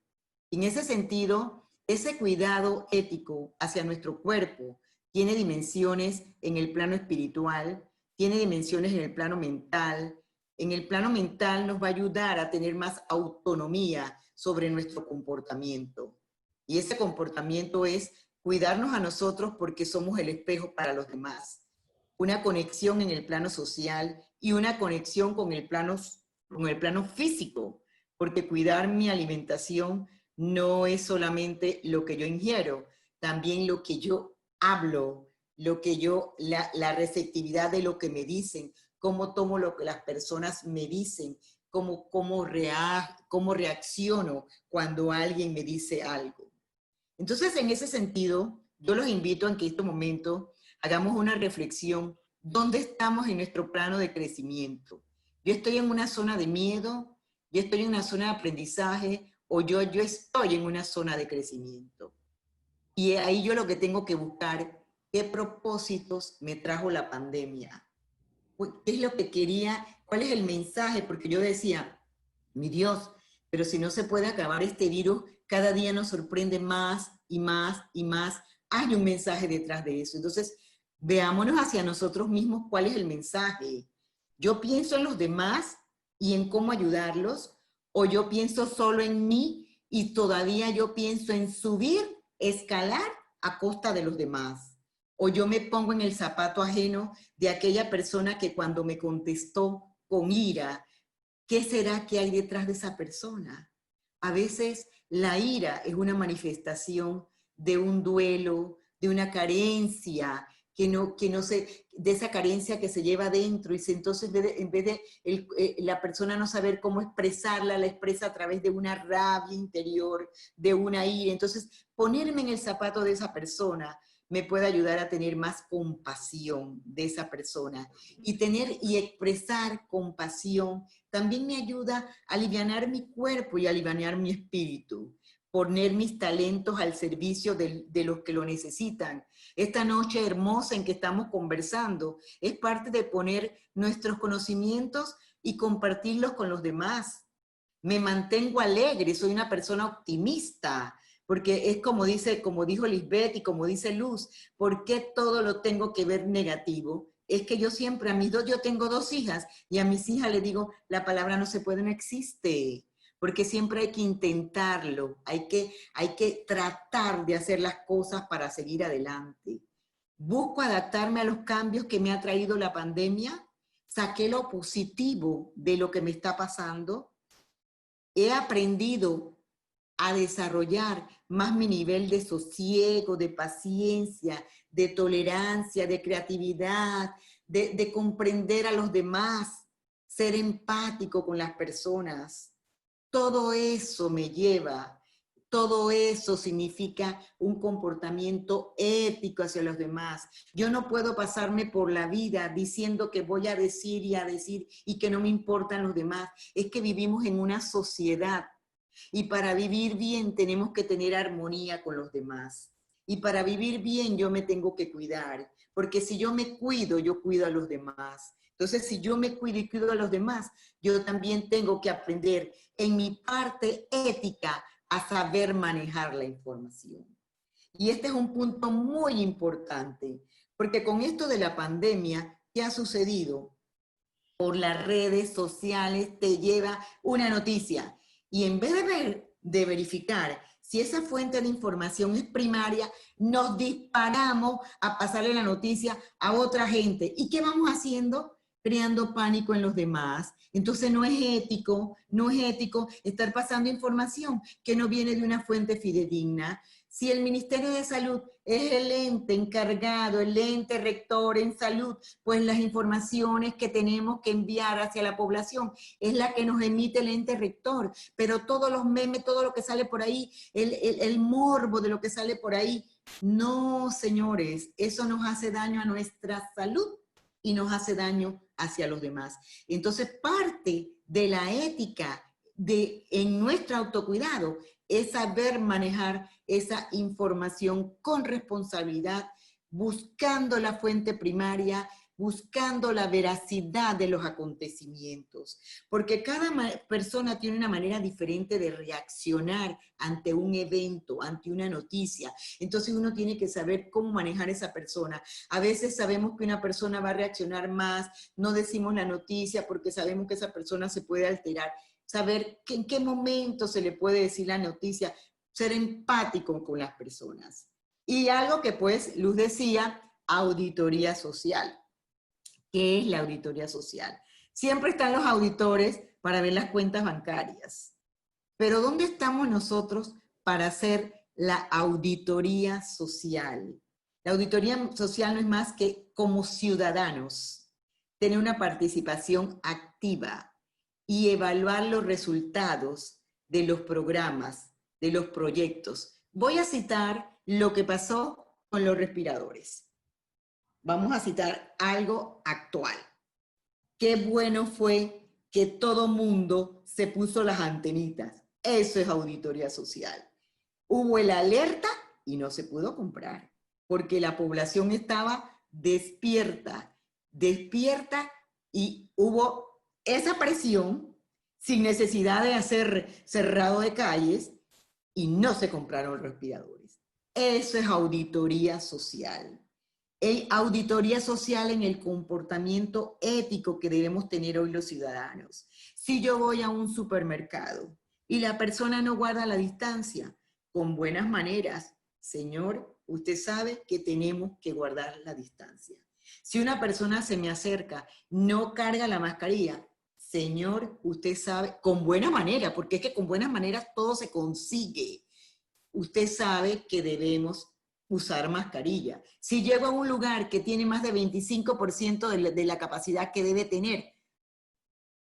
Speaker 3: En ese sentido, ese cuidado ético hacia nuestro cuerpo tiene dimensiones en el plano espiritual, tiene dimensiones en el plano mental. En el plano mental nos va a ayudar a tener más autonomía sobre nuestro comportamiento. Y ese comportamiento es cuidarnos a nosotros porque somos el espejo para los demás. Una conexión en el plano social y una conexión con el plano físico, porque cuidar mi alimentación no es solamente lo que yo ingiero, también lo que yo hablo, la receptividad de lo que me dicen, cómo tomo lo que las personas me dicen, cómo reacciono cuando alguien me dice algo. Entonces, en ese sentido, yo los invito a que en este momento hagamos una reflexión. ¿Dónde estamos en nuestro plano de crecimiento? ¿Yo estoy en una zona de miedo? ¿Yo estoy en una zona de aprendizaje? ¿O yo estoy en una zona de crecimiento? Y ahí yo lo que tengo que buscar, ¿qué propósitos me trajo la pandemia? ¿Qué es lo que quería? ¿Cuál es el mensaje? Porque yo decía, mi Dios, pero si no se puede acabar este virus, cada día nos sorprende más y más y más. Hay un mensaje detrás de eso. Entonces, veámonos hacia nosotros mismos cuál es el mensaje. ¿Yo pienso en los demás y en cómo ayudarlos? ¿O yo pienso solo en mí y todavía yo pienso en subir, escalar a costa de los demás? O yo me pongo en el zapato ajeno de aquella persona que cuando me contestó con ira, ¿qué será que hay detrás de esa persona? A veces la ira es una manifestación de un duelo, de una carencia, de esa carencia que se lleva dentro, y entonces en vez de la persona no saber cómo expresarla, la expresa a través de una rabia interior, de una ira. Entonces, ponerme en el zapato de esa persona me puede ayudar a tener más compasión de esa persona. Y expresar compasión también me ayuda a alivianar mi cuerpo y a alivianar mi espíritu. Poner mis talentos al servicio de los que lo necesitan. Esta noche hermosa en que estamos conversando es parte de poner nuestros conocimientos y compartirlos con los demás. Me mantengo alegre, soy una persona optimista, porque es como dijo Lisbeth y como dice Luz, ¿por qué todo lo tengo que ver negativo? es que yo siempre, yo tengo 2 hijas, y a mis hijas les digo, la palabra no se puede, no existe, porque siempre hay que intentarlo, hay que tratar de hacer las cosas para seguir adelante. Busco adaptarme a los cambios que me ha traído la pandemia, saqué lo positivo de lo que me está pasando, he aprendido a desarrollar más mi nivel de sosiego, de paciencia, de tolerancia, de creatividad, de comprender a los demás, ser empático con las personas. Todo eso me lleva, todo eso significa un comportamiento ético hacia los demás. Yo no puedo pasarme por la vida diciendo que voy a decir y que no me importan los demás. Es que vivimos en una sociedad y para vivir bien tenemos que tener armonía con los demás. Y para vivir bien yo me tengo que cuidar, porque si yo me cuido, yo cuido a los demás. Entonces, si yo me cuido y cuido a los demás, yo también tengo que aprender en mi parte ética a saber manejar la información. Y este es un punto muy importante, porque con esto de la pandemia, ¿qué ha sucedido? Por las redes sociales te lleva una noticia, y en vez de verificar si esa fuente de información es primaria, nos disparamos a pasarle la noticia a otra gente. ¿Y qué vamos haciendo? Creando pánico en los demás. Entonces no es ético estar pasando información que no viene de una fuente fidedigna. Si el Ministerio de Salud es el ente encargado, el ente rector en salud, pues las informaciones que tenemos que enviar hacia la población es la que nos emite el ente rector. Pero todos los memes, todo lo que sale por ahí, el morbo de lo que sale por ahí, no, señores, eso nos hace daño a nuestra salud y nos hace daño hacia los demás. Entonces, parte de la ética en nuestro autocuidado es saber manejar esa información con responsabilidad, buscando la fuente primaria, buscando la veracidad de los acontecimientos, porque cada persona tiene una manera diferente de reaccionar ante un evento, ante una noticia. Entonces uno tiene que saber cómo manejar a esa persona. A veces sabemos que una persona va a reaccionar más, no decimos la noticia porque sabemos que esa persona se puede alterar. Saber en qué momento se le puede decir la noticia, ser empático con las personas. Y algo que pues Luz decía, auditoría social. ¿Qué es la auditoría social? Siempre están los auditores para ver las cuentas bancarias. Pero ¿dónde estamos nosotros para hacer la auditoría social? La auditoría social no es más que como ciudadanos, tener una participación activa y evaluar los resultados de los programas, de los proyectos. Voy a citar lo que pasó con los respiradores. Vamos a citar algo actual. Qué bueno fue que todo mundo se puso las antenitas. Eso es auditoría social. Hubo el alerta y no se pudo comprar, porque la población estaba despierta y hubo esa presión sin necesidad de hacer cerrado de calles y no se compraron respiradores. Eso es auditoría social. Auditoría social en el comportamiento ético que debemos tener hoy los ciudadanos. Si yo voy a un supermercado y la persona no guarda la distancia, con buenas maneras, señor, usted sabe que tenemos que guardar la distancia. Si una persona se me acerca, no carga la mascarilla, señor, usted sabe, con buena manera, porque es que con buenas maneras todo se consigue. Usted sabe que debemos usar mascarilla. Si llego a un lugar que tiene más de 25% de la capacidad que debe tener,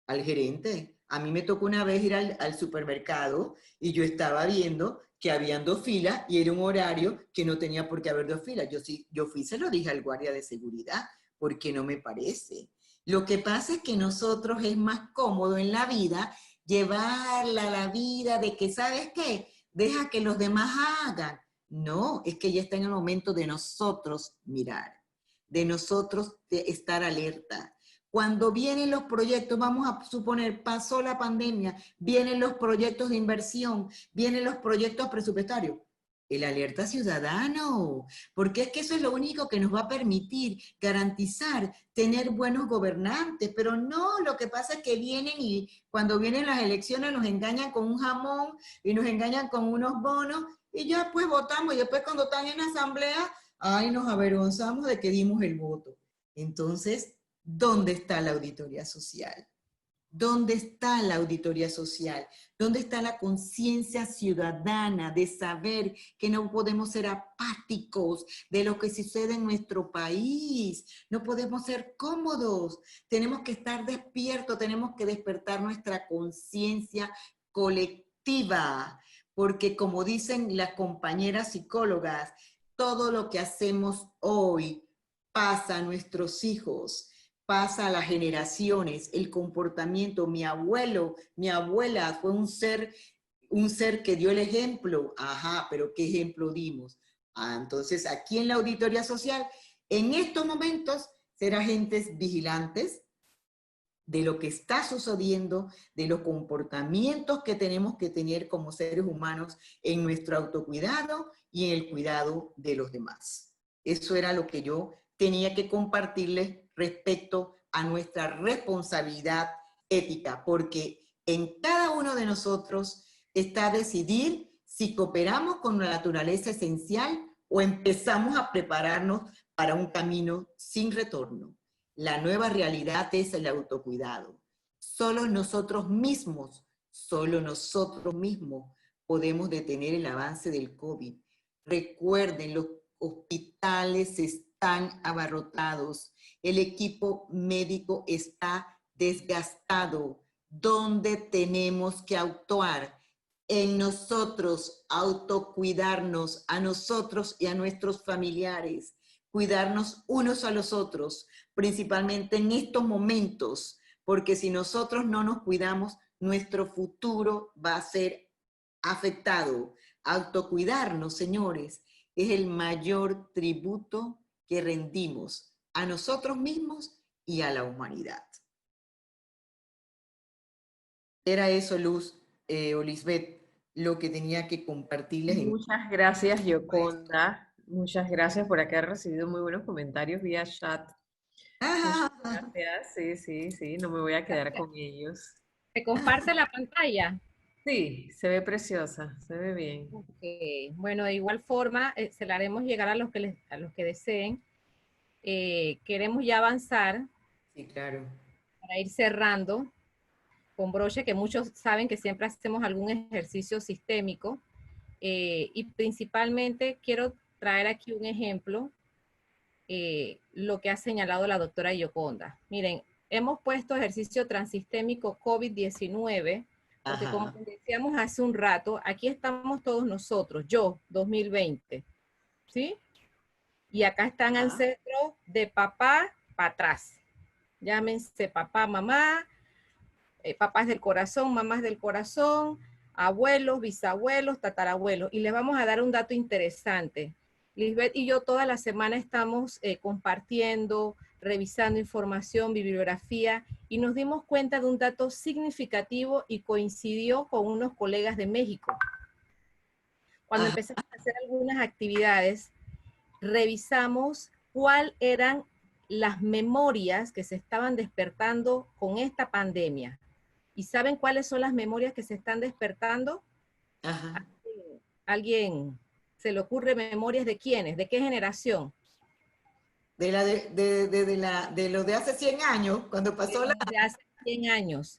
Speaker 3: al gerente, a mí me tocó una vez ir al supermercado y yo estaba viendo que habían 2 filas y era un horario que no tenía por qué haber 2 filas. Yo fui y se lo dije al guardia de seguridad, porque no me parece. Lo que pasa es que nosotros es más cómodo en la vida llevarla a la vida de que, ¿sabes qué? Deja que los demás hagan. No, es que ya está en el momento de nosotros mirar, de nosotros estar alerta. Cuando vienen los proyectos, vamos a suponer, pasó la pandemia, vienen los proyectos de inversión, vienen los proyectos presupuestarios. El alerta ciudadano, porque es que eso es lo único que nos va a permitir garantizar tener buenos gobernantes, pero no, lo que pasa es que vienen y cuando vienen las elecciones nos engañan con un jamón y nos engañan con unos bonos y ya pues votamos y después cuando están en la asamblea, ay, nos avergonzamos de que dimos el voto. Entonces, ¿dónde está la auditoría social? ¿Dónde está la auditoría social? ¿Dónde está la conciencia ciudadana de saber que no podemos ser apáticos de lo que sucede en nuestro país? No podemos ser cómodos. Tenemos que estar despiertos, tenemos que despertar nuestra conciencia colectiva, porque como dicen las compañeras psicólogas, todo lo que hacemos hoy pasa a nuestros hijos, pasa a las generaciones, el comportamiento. Mi abuelo, mi abuela fue un ser que dio el ejemplo. Ajá, pero ¿qué ejemplo dimos? Entonces, aquí en la auditoría social, en estos momentos, ser agentes vigilantes de lo que está sucediendo, de los comportamientos que tenemos que tener como seres humanos en nuestro autocuidado y en el cuidado de los demás. Eso era lo que yo tenía que compartirles respecto a nuestra responsabilidad ética, porque en cada uno de nosotros está decidir si cooperamos con la naturaleza esencial o empezamos a prepararnos para un camino sin retorno. La nueva realidad es el autocuidado. Solo nosotros mismos podemos detener el avance del COVID. Recuerden, los hospitales están abarrotados, el equipo médico está desgastado. ¿Dónde tenemos que actuar? En nosotros, autocuidarnos a nosotros y a nuestros familiares, cuidarnos unos a los otros, principalmente en estos momentos, porque si nosotros no nos cuidamos, nuestro futuro va a ser afectado. Autocuidarnos, señores, es el mayor tributo que rendimos a nosotros mismos y a la humanidad. Era eso, Luz, o Lisbeth, lo que tenía que compartirles.
Speaker 4: Muchas gracias, Yoconda. Muchas gracias por haber recibido muy buenos comentarios vía chat. Muchas gracias. Sí, no me voy a quedar con ellos.
Speaker 1: ¿Se comparte la pantalla?
Speaker 4: Sí, se ve preciosa, se ve bien.
Speaker 1: Okay. Bueno, de igual forma, se la haremos llegar a los que deseen. Queremos ya avanzar.
Speaker 3: Sí, claro.
Speaker 1: Para ir cerrando con broche, que muchos saben que siempre hacemos algún ejercicio sistémico. Y principalmente quiero traer aquí un ejemplo, lo que ha señalado la doctora Yoconda. Miren, hemos puesto ejercicio transistémico COVID-19, porque como decíamos hace un rato, aquí estamos todos nosotros, yo, 2020, ¿sí? Y acá están ancestros de papá para atrás. Llámense papá, mamá, papás del corazón, mamás del corazón, abuelos, bisabuelos, tatarabuelos. Y les vamos a dar un dato interesante. Lisbeth y yo toda la semana estamos compartiendo, revisando información, bibliografía, y nos dimos cuenta de un dato significativo y coincidió con unos colegas de México. Cuando empezamos a hacer algunas actividades, revisamos cuáles eran las memorias que se estaban despertando con esta pandemia. ¿Y saben cuáles son las memorias que se están despertando? ¿Alguien se le ocurre memorias de quiénes? ¿De qué generación?
Speaker 3: De lo de hace 100 años, cuando pasó la...
Speaker 1: De hace 100 años.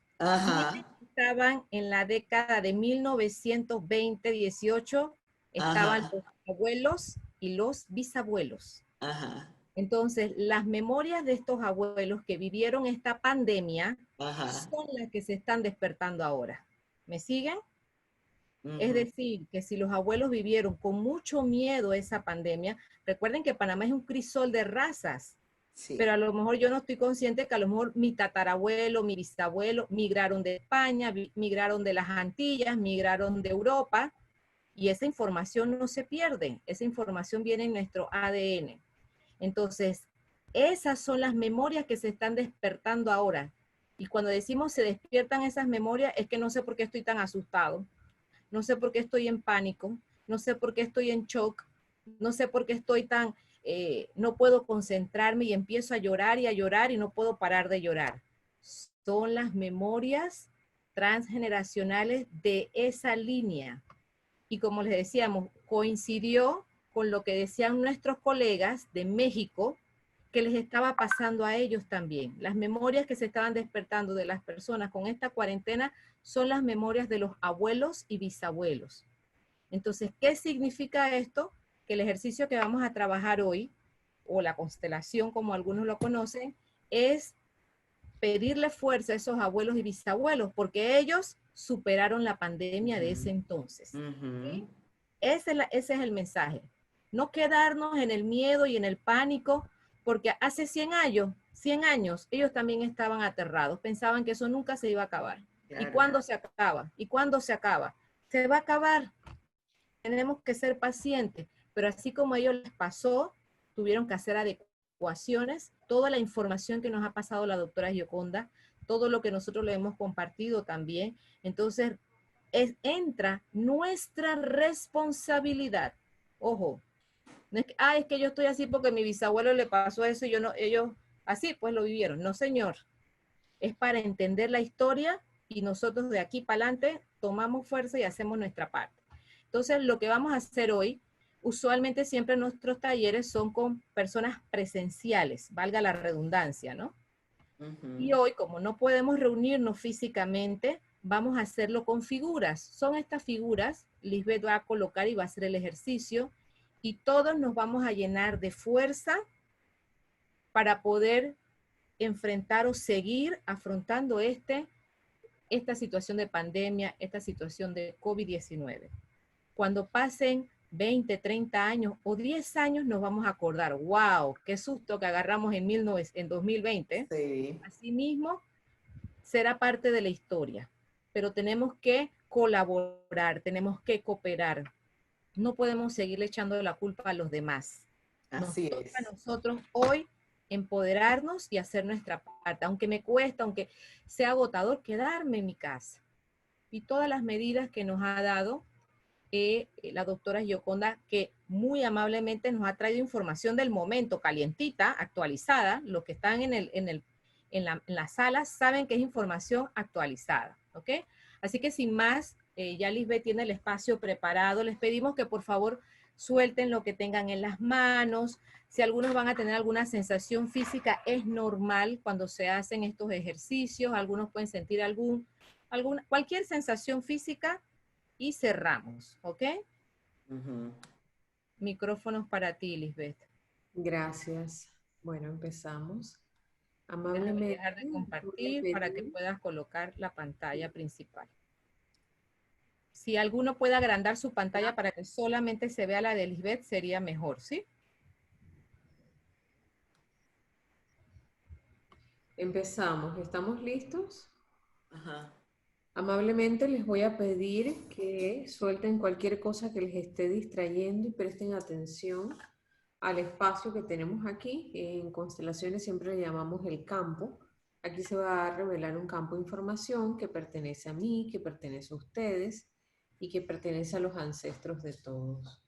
Speaker 1: Estaban en la década de 1920-18, estaban los abuelos y los bisabuelos. Entonces, las memorias de estos abuelos que vivieron esta pandemia son las que se están despertando ahora. ¿Me siguen? Es decir, que si los abuelos vivieron con mucho miedo esa pandemia, recuerden que Panamá es un crisol de razas, pero a lo mejor yo no estoy consciente que a lo mejor mi tatarabuelo, mi bisabuelo migraron de España, migraron de las Antillas, migraron de Europa, y esa información no se pierde, esa información viene en nuestro ADN. Entonces, esas son las memorias que se están despertando ahora. Y cuando decimos se despiertan esas memorias, es que no sé por qué estoy tan asustado, no sé por qué estoy en pánico, no sé por qué estoy en shock, no sé por qué estoy tan, no puedo concentrarme y empiezo a llorar y no puedo parar de llorar. Son las memorias transgeneracionales de esa línea. Y como les decíamos, coincidió con lo que decían nuestros colegas de México, que les estaba pasando a ellos también. Las memorias que se estaban despertando de las personas con esta cuarentena son las memorias de los abuelos y bisabuelos. Entonces, ¿qué significa esto? Que el ejercicio que vamos a trabajar hoy, o la constelación como algunos lo conocen, es pedirle fuerza a esos abuelos y bisabuelos, porque ellos superaron la pandemia de ese entonces. ¿Sí? Ese es el mensaje. No quedarnos en el miedo y en el pánico, porque hace 100 años, ellos también estaban aterrados, pensaban que eso nunca se iba a acabar. Claro. ¿Y cuándo se acaba? ¿Y cuándo se acaba? Se va a acabar. Tenemos que ser pacientes, pero así como a ellos les pasó, tuvieron que hacer adecuaciones. Toda la información que nos ha pasado la doctora Gioconda, todo lo que nosotros le hemos compartido también, entonces entra nuestra responsabilidad. Ojo, no es que, es que yo estoy así porque a mi bisabuelo le pasó eso y yo no, ellos así pues lo vivieron. No, señor. Es para entender la historia y nosotros de aquí para adelante tomamos fuerza y hacemos nuestra parte. Entonces, lo que vamos a hacer hoy, usualmente siempre nuestros talleres son con personas presenciales, valga la redundancia, ¿no? Y hoy, como no podemos reunirnos físicamente, vamos a hacerlo con figuras. Son estas figuras, Lisbeth va a colocar y va a hacer el ejercicio, y todos nos vamos a llenar de fuerza para poder enfrentar o seguir afrontando esta situación de pandemia, esta situación de COVID-19. Cuando pasen 20, 30 años o 10 años nos vamos a acordar, wow, qué susto que agarramos en 2020. Sí. Asimismo, será parte de la historia, pero tenemos que colaborar, tenemos que cooperar. No podemos seguirle echando la culpa a los demás. Así nos toca a nosotros hoy empoderarnos y hacer nuestra parte, aunque me cuesta, aunque sea agotador, quedarme en mi casa. Y todas las medidas que nos ha dado la doctora Gioconda, que muy amablemente nos ha traído información del momento, calientita, actualizada. Los que están en la sala saben que es información actualizada, ¿ok? Así que sin más, ya Lisbeth tiene el espacio preparado. Les pedimos que por favor suelten lo que tengan en las manos. Si algunos van a tener alguna sensación física, es normal cuando se hacen estos ejercicios. Algunos pueden sentir cualquier sensación física y cerramos, ¿ok? Micrófonos para ti, Lisbeth.
Speaker 4: Gracias. Bueno, empezamos.
Speaker 1: Amablemente. Dejar de compartir para que puedas colocar la pantalla principal. Si alguno puede agrandar su pantalla para que solamente se vea la de Lisbeth, sería mejor, ¿sí?
Speaker 4: Empezamos. ¿Estamos listos? Ajá. Amablemente les voy a pedir que suelten cualquier cosa que les esté distrayendo y presten atención al espacio que tenemos aquí. En constelaciones siempre le llamamos el campo. Aquí se va a revelar un campo de información que pertenece a mí, que pertenece a ustedes y que pertenece a los ancestros de todos.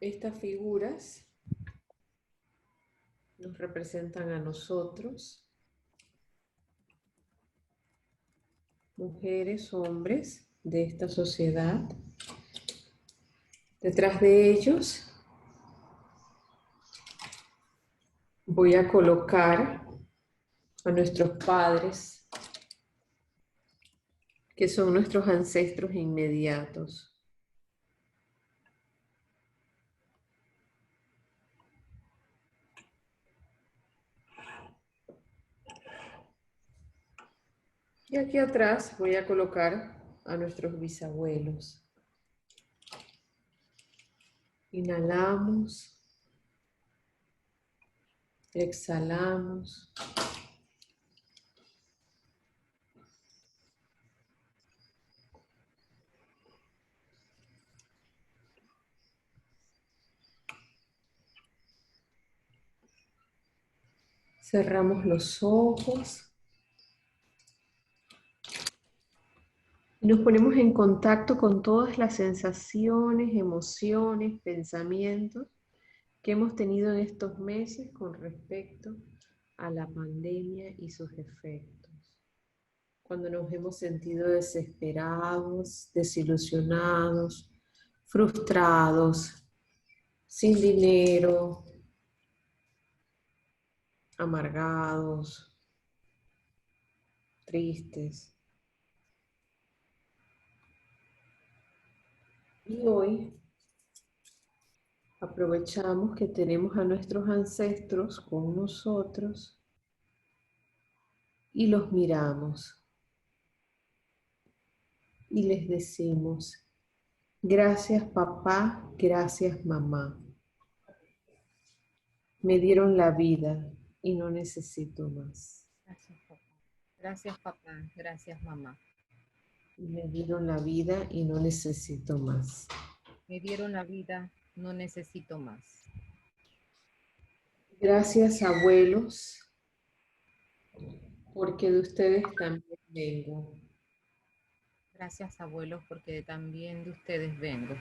Speaker 4: Estas figuras nos representan a nosotros, mujeres, hombres de esta sociedad. Detrás de ellos voy a colocar a nuestros padres, que son nuestros ancestros inmediatos. Y aquí atrás voy a colocar a nuestros bisabuelos. Inhalamos. Exhalamos. Cerramos los ojos. Nos ponemos en contacto con todas las sensaciones, emociones, pensamientos que hemos tenido en estos meses con respecto a la pandemia y sus efectos. Cuando nos hemos sentido desesperados, desilusionados, frustrados, sin dinero, amargados, tristes. Y hoy aprovechamos que tenemos a nuestros ancestros con nosotros y los miramos y les decimos, gracias papá, gracias mamá. Me dieron la vida y no necesito más.
Speaker 1: Gracias, papá. Gracias, papá. Gracias, mamá.
Speaker 4: Me dieron la vida y no necesito más.
Speaker 1: Me dieron la vida, no necesito más.
Speaker 4: Gracias abuelos, porque de ustedes también vengo.
Speaker 1: Gracias, abuelos, porque también de ustedes vengo.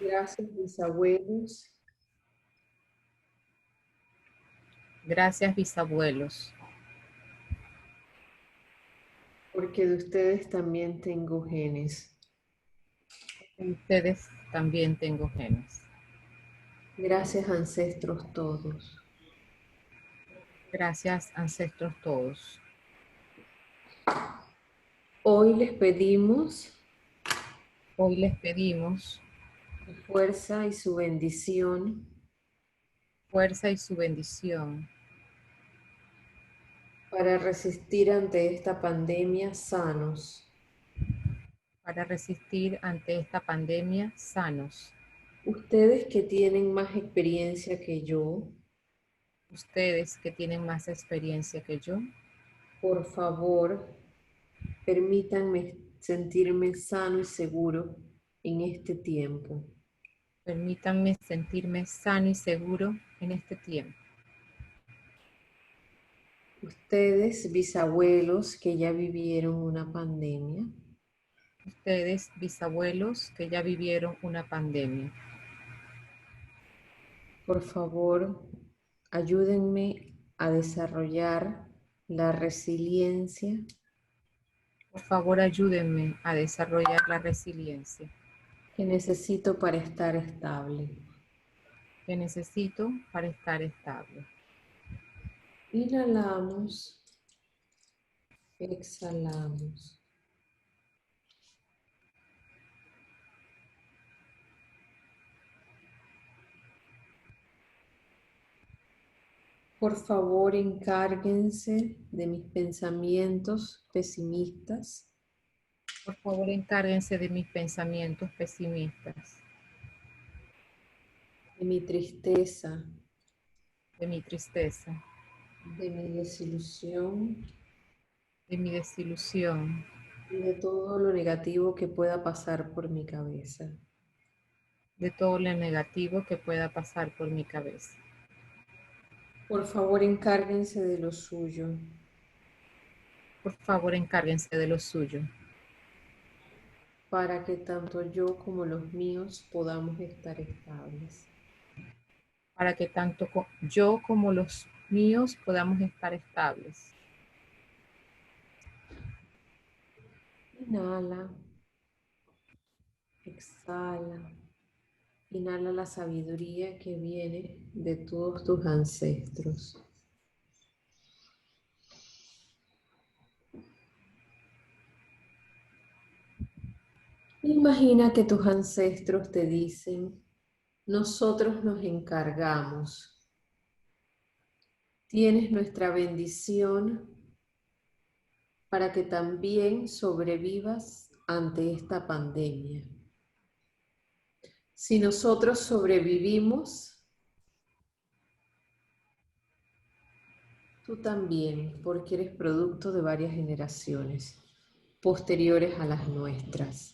Speaker 4: Gracias bisabuelos,
Speaker 1: Gracias, bisabuelos,
Speaker 4: porque de ustedes también tengo genes.
Speaker 1: de ustedes también tengo genes.
Speaker 4: Gracias ancestros todos.
Speaker 1: Gracias, ancestros todos.
Speaker 4: Hoy les pedimos
Speaker 1: Hoy les pedimos
Speaker 4: su fuerza y su bendición
Speaker 1: fuerza y su bendición
Speaker 4: para resistir ante esta pandemia sanos.
Speaker 1: para resistir ante esta pandemia sanos.
Speaker 4: Ustedes que tienen más experiencia que yo,
Speaker 1: Ustedes que tienen más experiencia que yo,
Speaker 4: por favor, permítanme sentirme sano y seguro en este tiempo.
Speaker 1: permítanme sentirme sano y seguro en este tiempo.
Speaker 4: Ustedes, bisabuelos que ya vivieron una pandemia,
Speaker 1: Ustedes, bisabuelos que ya vivieron una pandemia,
Speaker 4: por favor, ayúdenme a desarrollar la resiliencia
Speaker 1: por favor ayúdenme a desarrollar la resiliencia
Speaker 4: que necesito para estar estable.
Speaker 1: que necesito para estar estable.
Speaker 4: Inhalamos, exhalamos. Por favor, encárguense de mis pensamientos pesimistas,
Speaker 1: Por favor, encárguense de mis pensamientos pesimistas,
Speaker 4: de mi tristeza,
Speaker 1: de mi tristeza,
Speaker 4: de mi desilusión
Speaker 1: de mi desilusión
Speaker 4: y de todo lo negativo que pueda pasar por mi cabeza.
Speaker 1: de todo lo negativo que pueda pasar por mi cabeza.
Speaker 4: Por favor, encárguense de lo suyo,
Speaker 1: Por favor, encárguense de lo suyo,
Speaker 4: para que tanto yo como los míos podamos estar estables.
Speaker 1: para que tanto yo como los míos podamos estar estables.
Speaker 4: Inhala, exhala, inhala la sabiduría que viene de todos tus ancestros. Imagina que tus ancestros te dicen, nosotros nos encargamos. Tienes nuestra bendición para que también sobrevivas ante esta pandemia. Si nosotros sobrevivimos, tú también, porque eres producto de varias generaciones posteriores a las nuestras.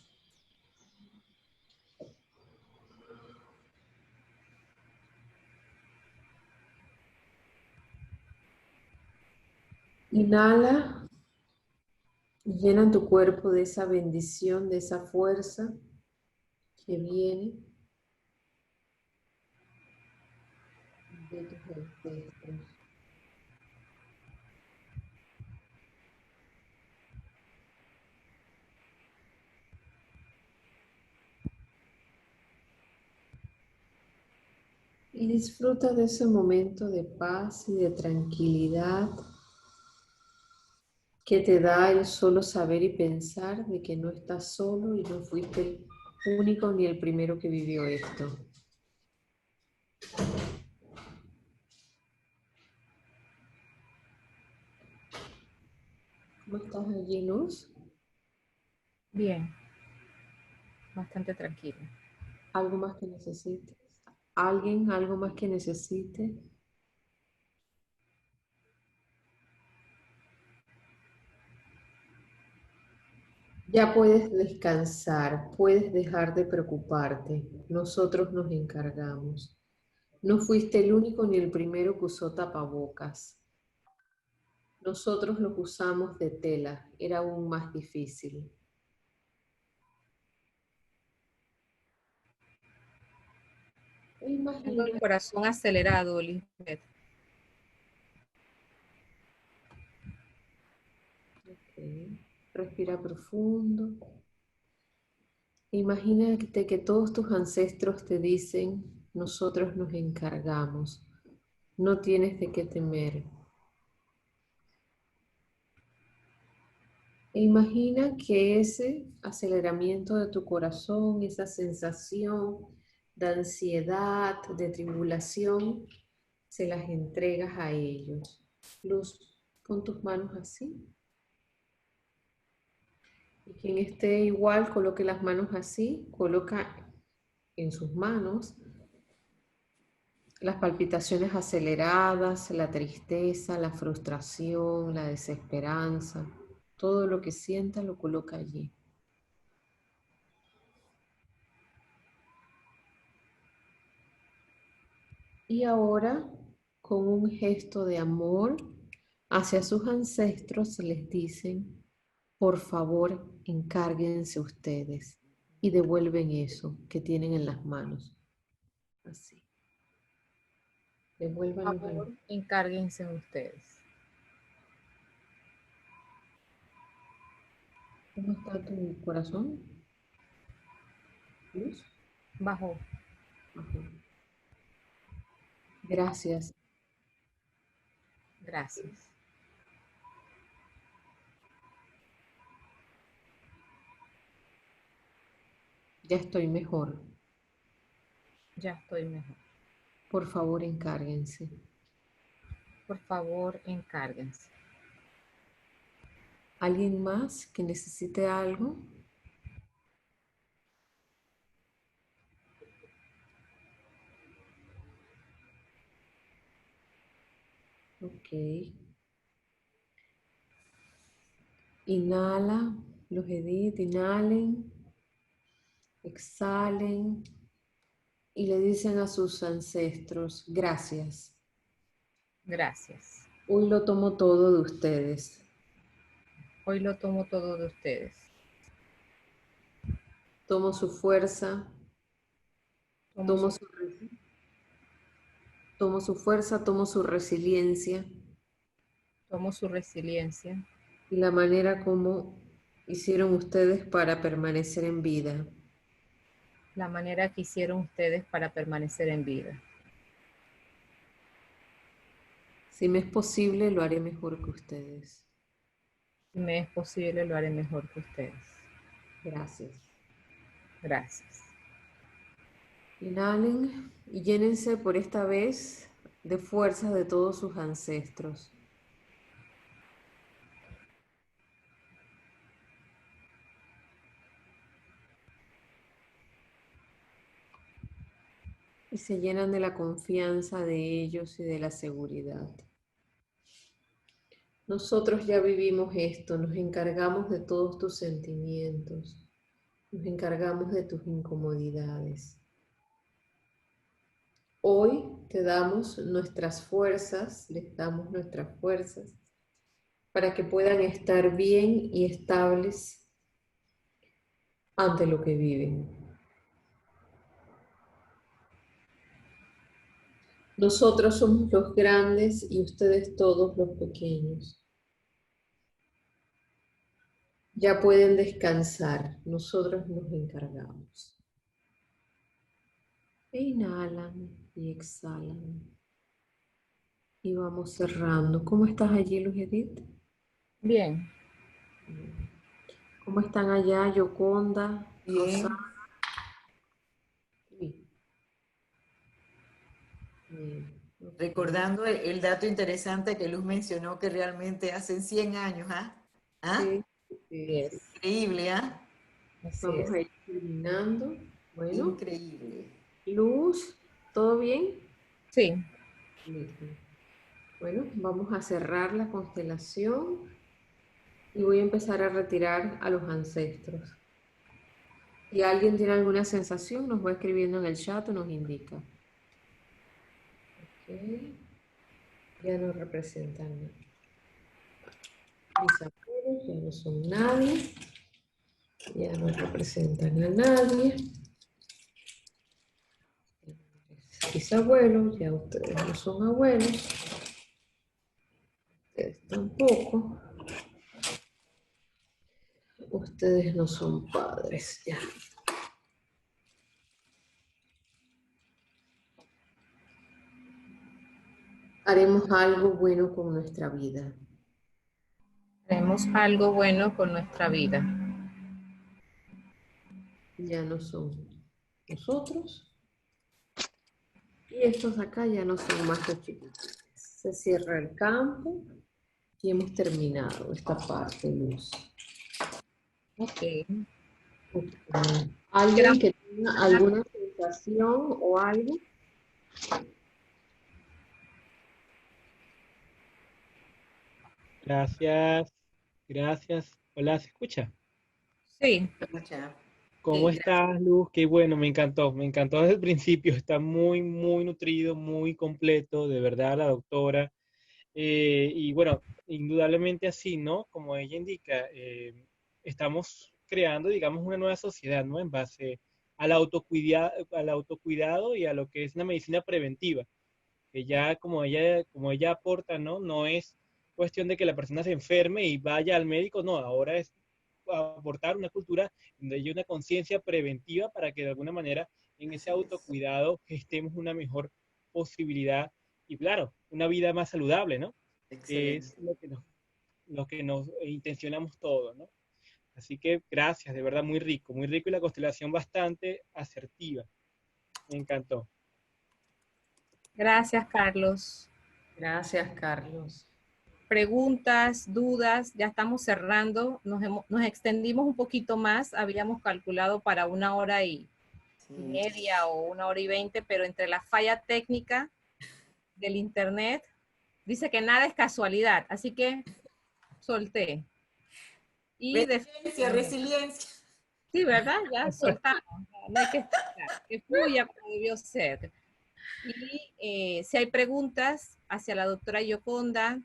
Speaker 4: Inhala Y llenan tu cuerpo de esa bendición, de esa fuerza que viene de tus ancestros. Y disfruta de ese momento de paz y de tranquilidad que te da el solo saber y pensar de que no estás solo y no fuiste el único ni el primero que vivió esto. ¿Cómo estás allí, Luz?
Speaker 1: Bien, bastante tranquila.
Speaker 4: ¿Algo más que necesites? ¿Alguien, algo más que necesite? Ya puedes descansar, puedes dejar de preocuparte. Nosotros nos encargamos. No fuiste el único ni el primero que usó tapabocas. Nosotros los usamos de tela, era aún más difícil.
Speaker 1: Tengo el
Speaker 4: Imagina.
Speaker 1: corazón acelerado, Lisbeth.
Speaker 4: Ok. Respira profundo. Imagínate que todos tus ancestros te dicen, nosotros nos encargamos. No tienes de qué temer. E imagina que ese aceleramiento de tu corazón, esa sensación de ansiedad, de tribulación, se las entregas a ellos. Luz, pon tus manos así. Y quien esté igual, coloque las manos así, coloca en sus manos las palpitaciones aceleradas, la tristeza, la frustración, la desesperanza, todo lo que sienta lo coloca allí. Y ahora, con un gesto de amor hacia sus ancestros, les dicen, por favor, encárguense ustedes y devuelven eso que tienen en las manos. Así.
Speaker 1: Por
Speaker 4: Devuélvanlos
Speaker 1: favor, encárguense ustedes.
Speaker 4: ¿Cómo está tu corazón? ¿Luz?
Speaker 1: Bajo.
Speaker 4: Ajá. Gracias.
Speaker 1: Gracias.
Speaker 4: Ya estoy mejor.
Speaker 1: Ya estoy mejor.
Speaker 4: Por favor, encárguense.
Speaker 1: Por favor, encárguense.
Speaker 4: ¿Alguien más que necesite algo? Ok. Inhala, los Edith, inhalen, exhalen y le dicen a sus ancestros, gracias.
Speaker 1: Gracias.
Speaker 4: Hoy lo tomo todo de ustedes.
Speaker 1: Hoy lo tomo todo de ustedes.
Speaker 4: Tomo su fuerza, tomo su fuerza, tomo su resiliencia
Speaker 1: Tomo su resiliencia
Speaker 4: y la manera como hicieron ustedes para permanecer en vida.
Speaker 1: la manera que hicieron ustedes para permanecer en vida.
Speaker 4: Si me es posible, lo haré mejor que ustedes.
Speaker 1: Si me es posible, lo haré mejor que ustedes.
Speaker 4: Gracias.
Speaker 1: Gracias.
Speaker 4: Inhalen y llénense por esta vez de fuerza de todos sus ancestros. Y se llenan de la confianza de ellos y de la seguridad. Nosotros ya vivimos esto, nos encargamos de todos tus sentimientos, nos encargamos de tus incomodidades. Hoy te damos nuestras fuerzas, les damos nuestras fuerzas para que puedan estar bien y estables ante lo que viven. Nosotros somos los grandes y ustedes todos los pequeños. Ya pueden descansar, nosotros nos encargamos. E inhalan y exhalan. Y vamos cerrando. ¿Cómo estás allí, Luz Edith?
Speaker 1: Bien.
Speaker 4: ¿Cómo están allá, Yoconda?
Speaker 3: Bien.
Speaker 4: Rosana? Bien. Bien.
Speaker 3: Recordando el dato interesante que Luz mencionó, que realmente hacen 100 años, ¿ah? ¿Ah?
Speaker 4: Sí, sí,
Speaker 1: Yes.
Speaker 4: sí.
Speaker 3: Increíble, ¿ah?
Speaker 1: Así
Speaker 4: Vamos
Speaker 1: es.
Speaker 4: a ir terminando. Bueno,
Speaker 3: Increíble.
Speaker 4: Luz, ¿todo bien?
Speaker 1: Sí.
Speaker 4: Listo. Bueno, vamos a cerrar la constelación y voy a empezar a retirar a los ancestros. Si alguien tiene alguna sensación, nos va escribiendo en el chat o nos indica. Ok. Ya no representan nada. Mis abuelos ya no son nadie. Ya no representan a nadie. Mis abuelos, ya ustedes no son abuelos. Ustedes tampoco. Ustedes no son padres, ya. Haremos algo bueno con nuestra vida.
Speaker 1: Haremos algo bueno con nuestra vida.
Speaker 4: Ya no son nosotros. Y estos acá ya no son más los chiquitos. Se cierra el campo y hemos terminado esta parte, Luz.
Speaker 1: Ok.
Speaker 4: ¿Alguien que tenga alguna sensación o algo?
Speaker 7: Gracias, gracias. Hola, ¿se escucha?
Speaker 1: Sí.
Speaker 3: Mucha.
Speaker 7: ¿Cómo
Speaker 1: Sí.
Speaker 7: estás, Luz? Qué bueno, me encantó desde el principio, está muy, muy nutrido, muy completo, de verdad, la doctora. Y bueno, indudablemente así, ¿no? Como ella indica, estamos creando, digamos, una nueva sociedad, ¿no? En base al autocuidado y a lo que es una medicina preventiva, que ya como ella aporta, ¿no? No es cuestión de que la persona se enferme y vaya al médico, no, ahora es aportar una cultura donde haya una conciencia preventiva para que de alguna manera en ese autocuidado gestemos una mejor posibilidad y claro, una vida más saludable, ¿no? Que
Speaker 3: Excelente.
Speaker 7: es lo que nos intencionamos todos, ¿no? Así que gracias, de verdad, muy rico y la constelación bastante asertiva. Me encantó.
Speaker 1: Gracias, Carlos.
Speaker 4: Gracias, Carlos.
Speaker 1: Preguntas, dudas, ya estamos cerrando. Nos extendimos un poquito más. Habíamos calculado para 1 hora y media o 1 hora y 20, pero entre la falla técnica del internet, dice que nada es casualidad, así que solté. Y
Speaker 3: Resiliencia, resiliencia.
Speaker 1: sí, ¿verdad? Ya soltamos. No hay que esperar, que fluya como debió ser. Y si hay preguntas hacia la doctora Yoconda,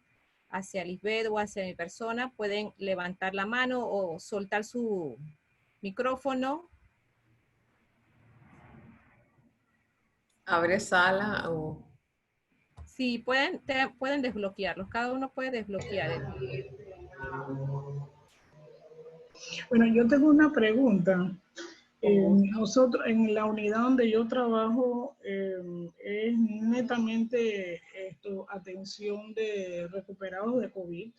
Speaker 1: hacia Lisbeth o hacia mi persona, pueden levantar la mano o soltar su micrófono.
Speaker 4: Abre sala o...
Speaker 1: Sí, pueden desbloquearlos. Cada uno puede desbloquear.
Speaker 8: Bueno, yo tengo una pregunta. Nosotros, en la unidad donde yo trabajo, es netamente atención de recuperados de COVID.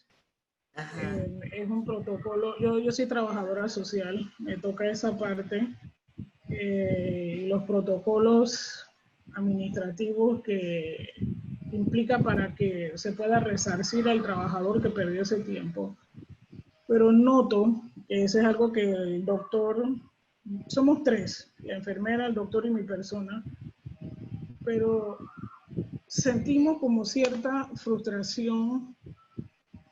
Speaker 8: Es un protocolo, yo soy trabajadora social, me toca esa parte. Los protocolos administrativos que implica para que se pueda resarcir al trabajador que perdió ese tiempo. Pero noto que eso es algo que el doctor, somos tres, la enfermera, el doctor y mi persona, pero sentimos como cierta frustración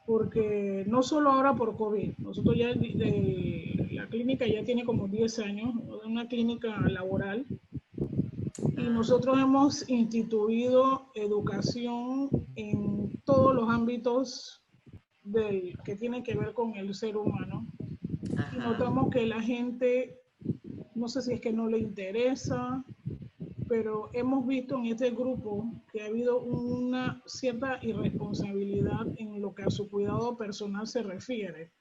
Speaker 8: porque no solo ahora por COVID, nosotros ya la clínica ya tiene como 10 años, una clínica laboral, y nosotros hemos instituido educación en todos los ámbitos que tiene que ver con el ser humano. Y
Speaker 3: Ajá.
Speaker 8: notamos que la gente, no sé si es que no le interesa, pero hemos visto en este grupo que ha habido una cierta irresponsabilidad en lo que a su cuidado personal se refiere.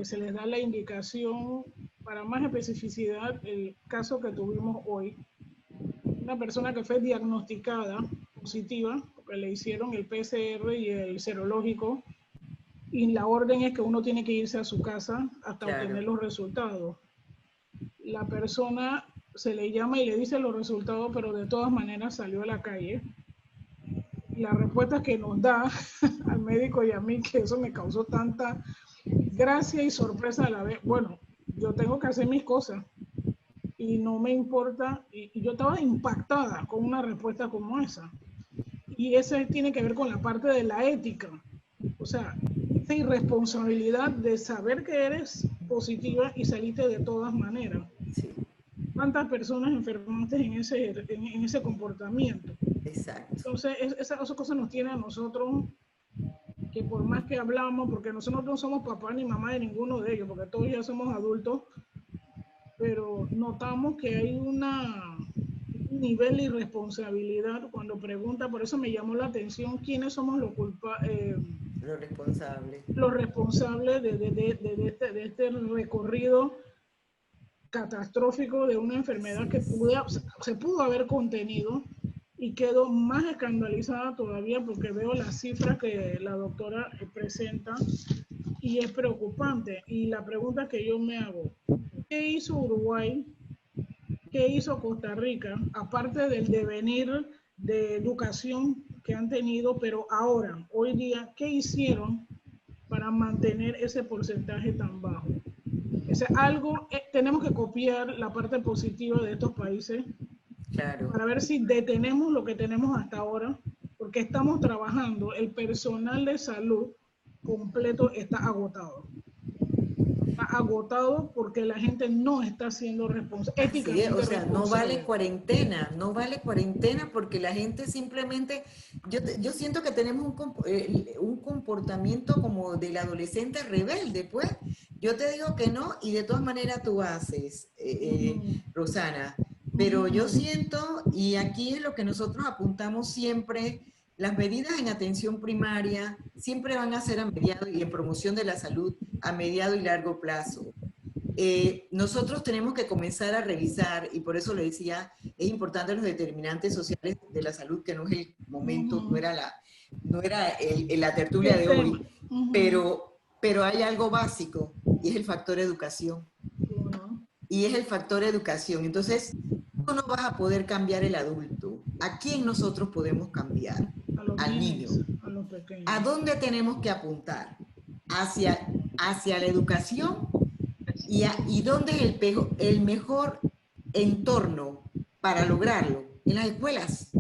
Speaker 8: Se les da la indicación, para más especificidad, el caso que tuvimos hoy, una persona que fue diagnosticada positiva, porque le hicieron el PCR y el serológico, y la orden es que uno tiene que irse a su casa hasta obtener los resultados. La persona se le llama y le dice los resultados, pero de todas maneras salió a la calle. La respuesta que nos da al médico y a mí, que eso me causó tanta gracia y sorpresa a la vez. Bueno, yo tengo que hacer mis cosas y no me importa. Y yo estaba impactada con una respuesta como esa. Y eso tiene que ver con la parte de la ética. O sea, esa irresponsabilidad de saber que eres positiva y salirte de todas maneras.
Speaker 3: Sí.
Speaker 8: ¿Cuántas personas enfermaste en ese comportamiento?
Speaker 3: Exacto.
Speaker 8: Entonces, esas cosas nos tienen a nosotros, que por más que hablamos, porque nosotros no somos papá ni mamá de ninguno de ellos, porque todos ya somos adultos, pero notamos que hay un nivel de irresponsabilidad cuando pregunta. Por eso me llamó la atención quiénes somos los responsables de este recorrido catastrófico de una enfermedad que se pudo haber contenido, y quedo más escandalizada todavía porque veo las cifras que la doctora presenta y es preocupante. Y la pregunta que yo me hago, ¿qué hizo Uruguay? ¿Qué hizo Costa Rica? Aparte del devenir de educación que han tenido, pero ahora, hoy día, ¿qué hicieron para mantener ese porcentaje tan bajo? O sea, tenemos que copiar la parte positiva de estos países,
Speaker 3: claro,
Speaker 8: para ver si detenemos lo que tenemos hasta ahora, porque estamos trabajando, el personal de salud completo está agotado. Está agotado porque la gente no está siendo responsable. Éticamente
Speaker 3: o sea, no vale
Speaker 8: responsable.
Speaker 3: no vale cuarentena porque la gente simplemente, yo siento que tenemos un comportamiento como del adolescente rebelde, pues. Yo te digo que no y de todas maneras tú haces, Rosana. Pero yo siento, y aquí es lo que nosotros apuntamos siempre, las medidas en atención primaria siempre van a ser a mediado y en promoción de la salud a mediado y largo plazo. Nosotros tenemos que comenzar a revisar, y por eso le decía, es importante los determinantes sociales de la salud, que no es el momento, no era la tertulia de hoy, pero hay algo básico, y es el factor educación. Y es el factor educación. Entonces, tú no vas a poder cambiar el adulto. ¿A quién nosotros podemos cambiar? Al niño.
Speaker 8: A los pequeños.
Speaker 3: ¿A dónde tenemos que apuntar? Hacia la educación y dónde es el mejor entorno para lograrlo. En las escuelas.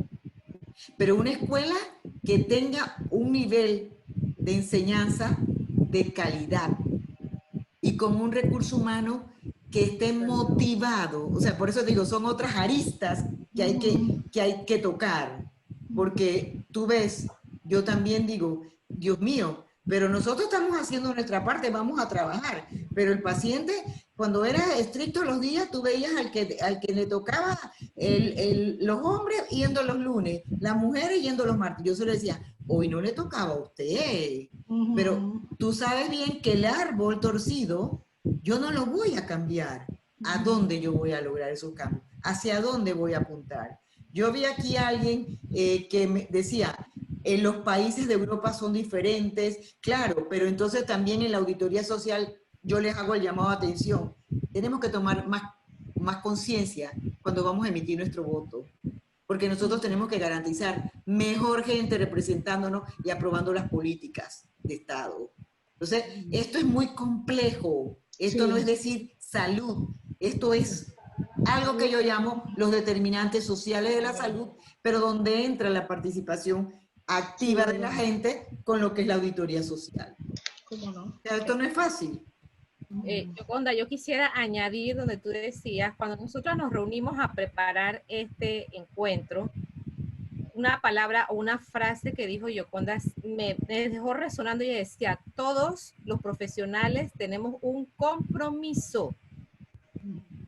Speaker 3: Pero una escuela que tenga un nivel de enseñanza de calidad y con un recurso humano que esté motivado. O sea, por eso digo, son otras aristas que hay que tocar. Porque tú ves, yo también digo, Dios mío, pero nosotros estamos haciendo nuestra parte, vamos a trabajar. Pero el paciente, cuando era estricto los días, tú veías al que le tocaba los hombres yendo los lunes, las mujeres yendo los martes. Yo se lo decía, hoy no le tocaba a usted. Pero tú sabes bien que el árbol torcido, yo no lo voy a cambiar. ¿A dónde yo voy a lograr esos cambios? ¿Hacia dónde voy a apuntar? Yo vi aquí a alguien que me decía, en los países de Europa son diferentes, claro, pero entonces también en la auditoría social yo les hago el llamado de atención. Tenemos que tomar más conciencia cuando vamos a emitir nuestro voto, porque nosotros tenemos que garantizar mejor gente representándonos y aprobando las políticas de Estado. Entonces, esto es muy complejo. Esto no es decir salud, esto es algo que yo llamo los determinantes sociales de la salud, pero donde entra la participación activa de la gente con lo que es la auditoría social.
Speaker 8: ¿Cómo no?
Speaker 3: O sea, esto no es fácil.
Speaker 1: Yoconda, yo quisiera añadir donde tú decías, cuando nosotros nos reunimos a preparar este encuentro, una palabra o una frase que dijo Yoconda me dejó resonando y decía, todos los profesionales tenemos un compromiso.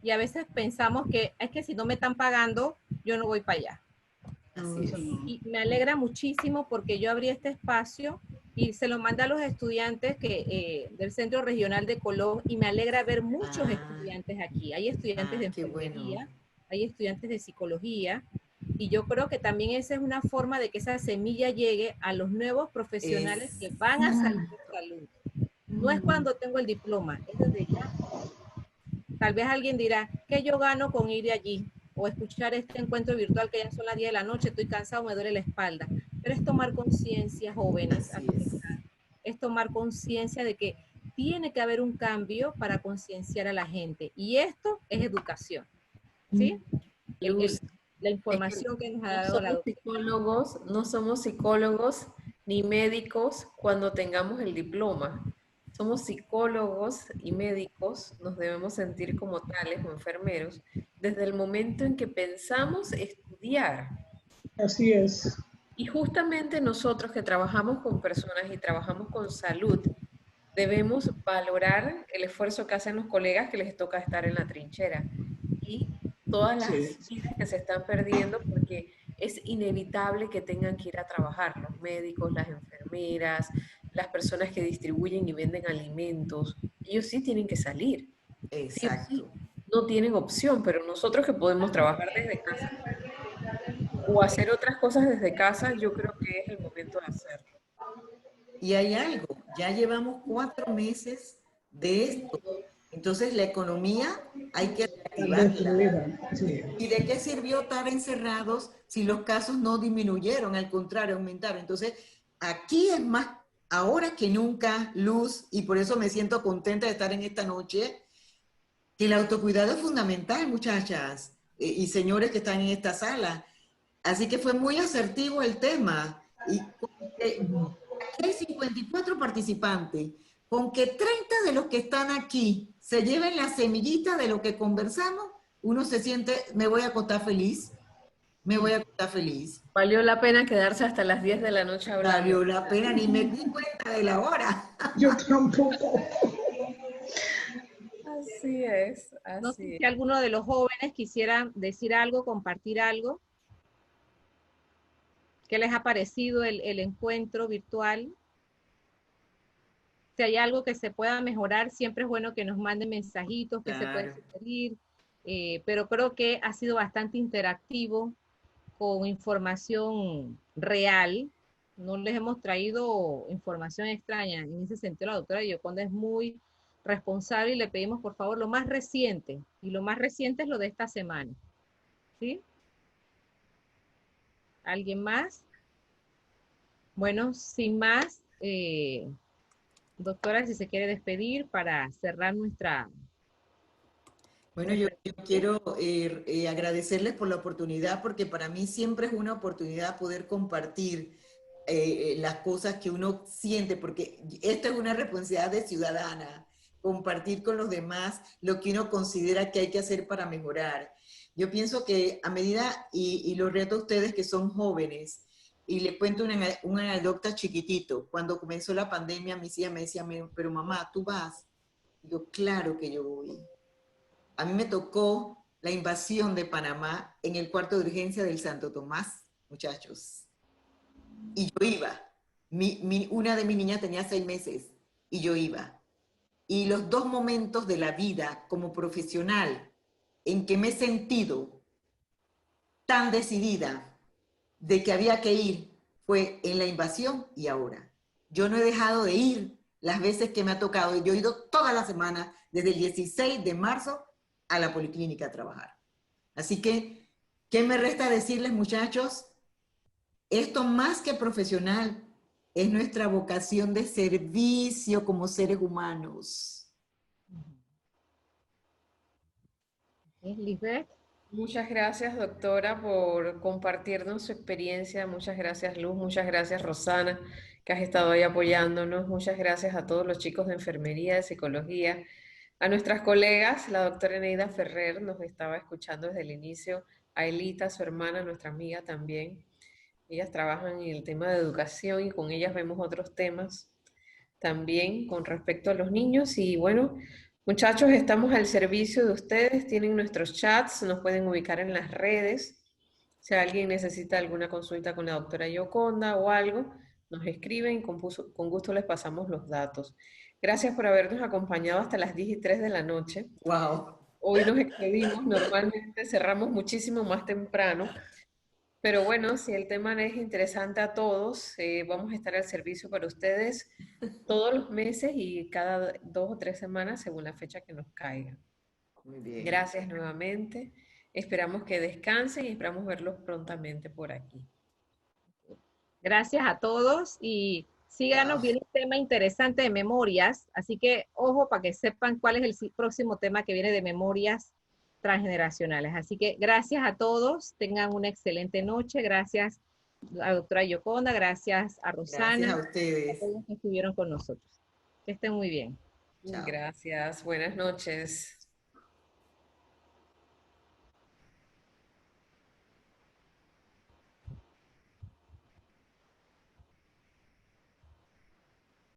Speaker 1: Y a veces pensamos que es que si no me están pagando, yo no voy para allá.
Speaker 3: Así es.
Speaker 1: Y me alegra muchísimo porque yo abrí este espacio y se lo mandé a los estudiantes del Centro Regional de Colón y me alegra ver muchos estudiantes aquí. Hay estudiantes de enfermería, hay estudiantes de psicología y yo creo que también esa es una forma de que esa semilla llegue a los nuevos profesionales que van a salir de salud. No es cuando tengo el diploma, es desde ya. Tal vez alguien dirá, ¿qué yo gano con ir de allí? O escuchar este encuentro virtual que ya son las 10 de la noche, estoy cansado, me duele la espalda. Pero es tomar conciencia, jóvenes, es tomar conciencia de que tiene que haber un cambio para concienciar a la gente. Y esto es educación. ¿Sí? La información que nos ha dado la doctora.
Speaker 4: No somos psicólogos ni médicos cuando tengamos el diploma. Somos psicólogos y médicos, nos debemos sentir como tales o enfermeros desde el momento en que pensamos estudiar.
Speaker 8: Así es.
Speaker 4: Y justamente nosotros que trabajamos con personas y trabajamos con salud, debemos valorar el esfuerzo que hacen los colegas que les toca estar en la trinchera y todas las vidas que se están perdiendo porque es inevitable que tengan que ir a trabajar, los médicos, las enfermeras, las personas que distribuyen y venden alimentos, ellos sí tienen que salir.
Speaker 3: Exacto.
Speaker 4: Sí, no tienen opción, pero nosotros que podemos trabajar desde casa o hacer otras cosas desde casa, yo creo que es el momento de hacerlo.
Speaker 3: Y hay algo, ya llevamos 4 meses de esto. Entonces la economía hay que reactivarla. ¿Y de qué sirvió estar encerrados si los casos no disminuyeron? Al contrario, aumentaron. Entonces aquí es más, ahora que nunca, Luz, y por eso me siento contenta de estar en esta noche, que el autocuidado es fundamental, muchachas y señores que están en esta sala. Así que fue muy asertivo el tema. Y aquí hay 54 participantes. Con que 30 de los que están aquí se lleven la semillita de lo que conversamos, uno se siente, me voy a acostar feliz. Me voy a acostar feliz.
Speaker 4: Valió la pena quedarse hasta las 10 de la noche hablando.
Speaker 3: Valió la pena, ni me di cuenta de la hora.
Speaker 8: Yo tampoco.
Speaker 4: Así es, así
Speaker 1: No sé si alguno de los jóvenes quisiera decir algo, compartir algo. ¿Qué les ha parecido el encuentro virtual? Si hay algo que se pueda mejorar, siempre es bueno que nos manden mensajitos, que se pueden sugerir, pero creo que ha sido bastante interactivo, con información real. No les hemos traído información extraña. En ese sentido, la doctora Yoconda es muy responsable y le pedimos, por favor, lo más reciente. Y lo más reciente es lo de esta semana. ¿Sí? ¿Alguien más? Bueno, sin más, doctora, si se quiere despedir para cerrar nuestra...
Speaker 3: Bueno, yo quiero agradecerles por la oportunidad, porque para mí siempre es una oportunidad poder compartir las cosas que uno siente, porque esto es una responsabilidad de ciudadana, compartir con los demás lo que uno considera que hay que hacer para mejorar. Yo pienso que a medida, y los reto a ustedes que son jóvenes, y les cuento una anécdota chiquitito. Cuando comenzó la pandemia, mis hijas me decían, pero mamá, ¿tú vas? Y yo, claro que yo voy. A mí me tocó la invasión de Panamá en el cuarto de urgencia del Santo Tomás, muchachos. Y yo iba. Una de mis niñas tenía 6 meses y yo iba. Y los 2 momentos de la vida como profesional en que me he sentido tan decidida de que había que ir fue en la invasión y ahora. Yo no he dejado de ir las veces que me ha tocado. Yo he ido toda la semana, desde el 16 de marzo, a la policlínica a trabajar. Así que, ¿qué me resta decirles, muchachos? Esto más que profesional es nuestra vocación de servicio como seres humanos.
Speaker 1: Lisbeth.
Speaker 4: Muchas gracias, doctora, por compartirnos su experiencia. Muchas gracias, Luz. Muchas gracias, Rosana, que has estado ahí apoyándonos. Muchas gracias a todos los chicos de enfermería, de psicología. A nuestras colegas, la doctora Eneida Ferrer nos estaba escuchando desde el inicio. A Elita, su hermana, nuestra amiga también. Ellas trabajan en el tema de educación y con ellas vemos otros temas también con respecto a los niños. Y bueno, muchachos, estamos al servicio de ustedes. Tienen nuestros chats, nos pueden ubicar en las redes. Si alguien necesita alguna consulta con la doctora Yoconda o algo, nos escriben y con gusto les pasamos los datos. Gracias por habernos acompañado hasta las 10:03 de la noche.
Speaker 3: Wow.
Speaker 4: Hoy nos excedimos, normalmente cerramos muchísimo más temprano, pero bueno, si el tema les es interesante a todos, vamos a estar al servicio para ustedes todos los meses y cada 2 o 3 semanas según la fecha que nos caiga.
Speaker 3: Muy bien.
Speaker 4: Gracias nuevamente. Esperamos que descansen y esperamos verlos prontamente por aquí.
Speaker 1: Gracias a todos y síganos, viene un tema interesante de memorias, así que ojo para que sepan cuál es el próximo tema que viene de memorias transgeneracionales. Así que gracias a todos, tengan una excelente noche, gracias a la doctora Yoconda, gracias a Rosana,
Speaker 3: Gracias a ustedes.
Speaker 1: a todos que estuvieron con nosotros. Que estén muy bien.
Speaker 3: Chao.
Speaker 4: Gracias, buenas noches.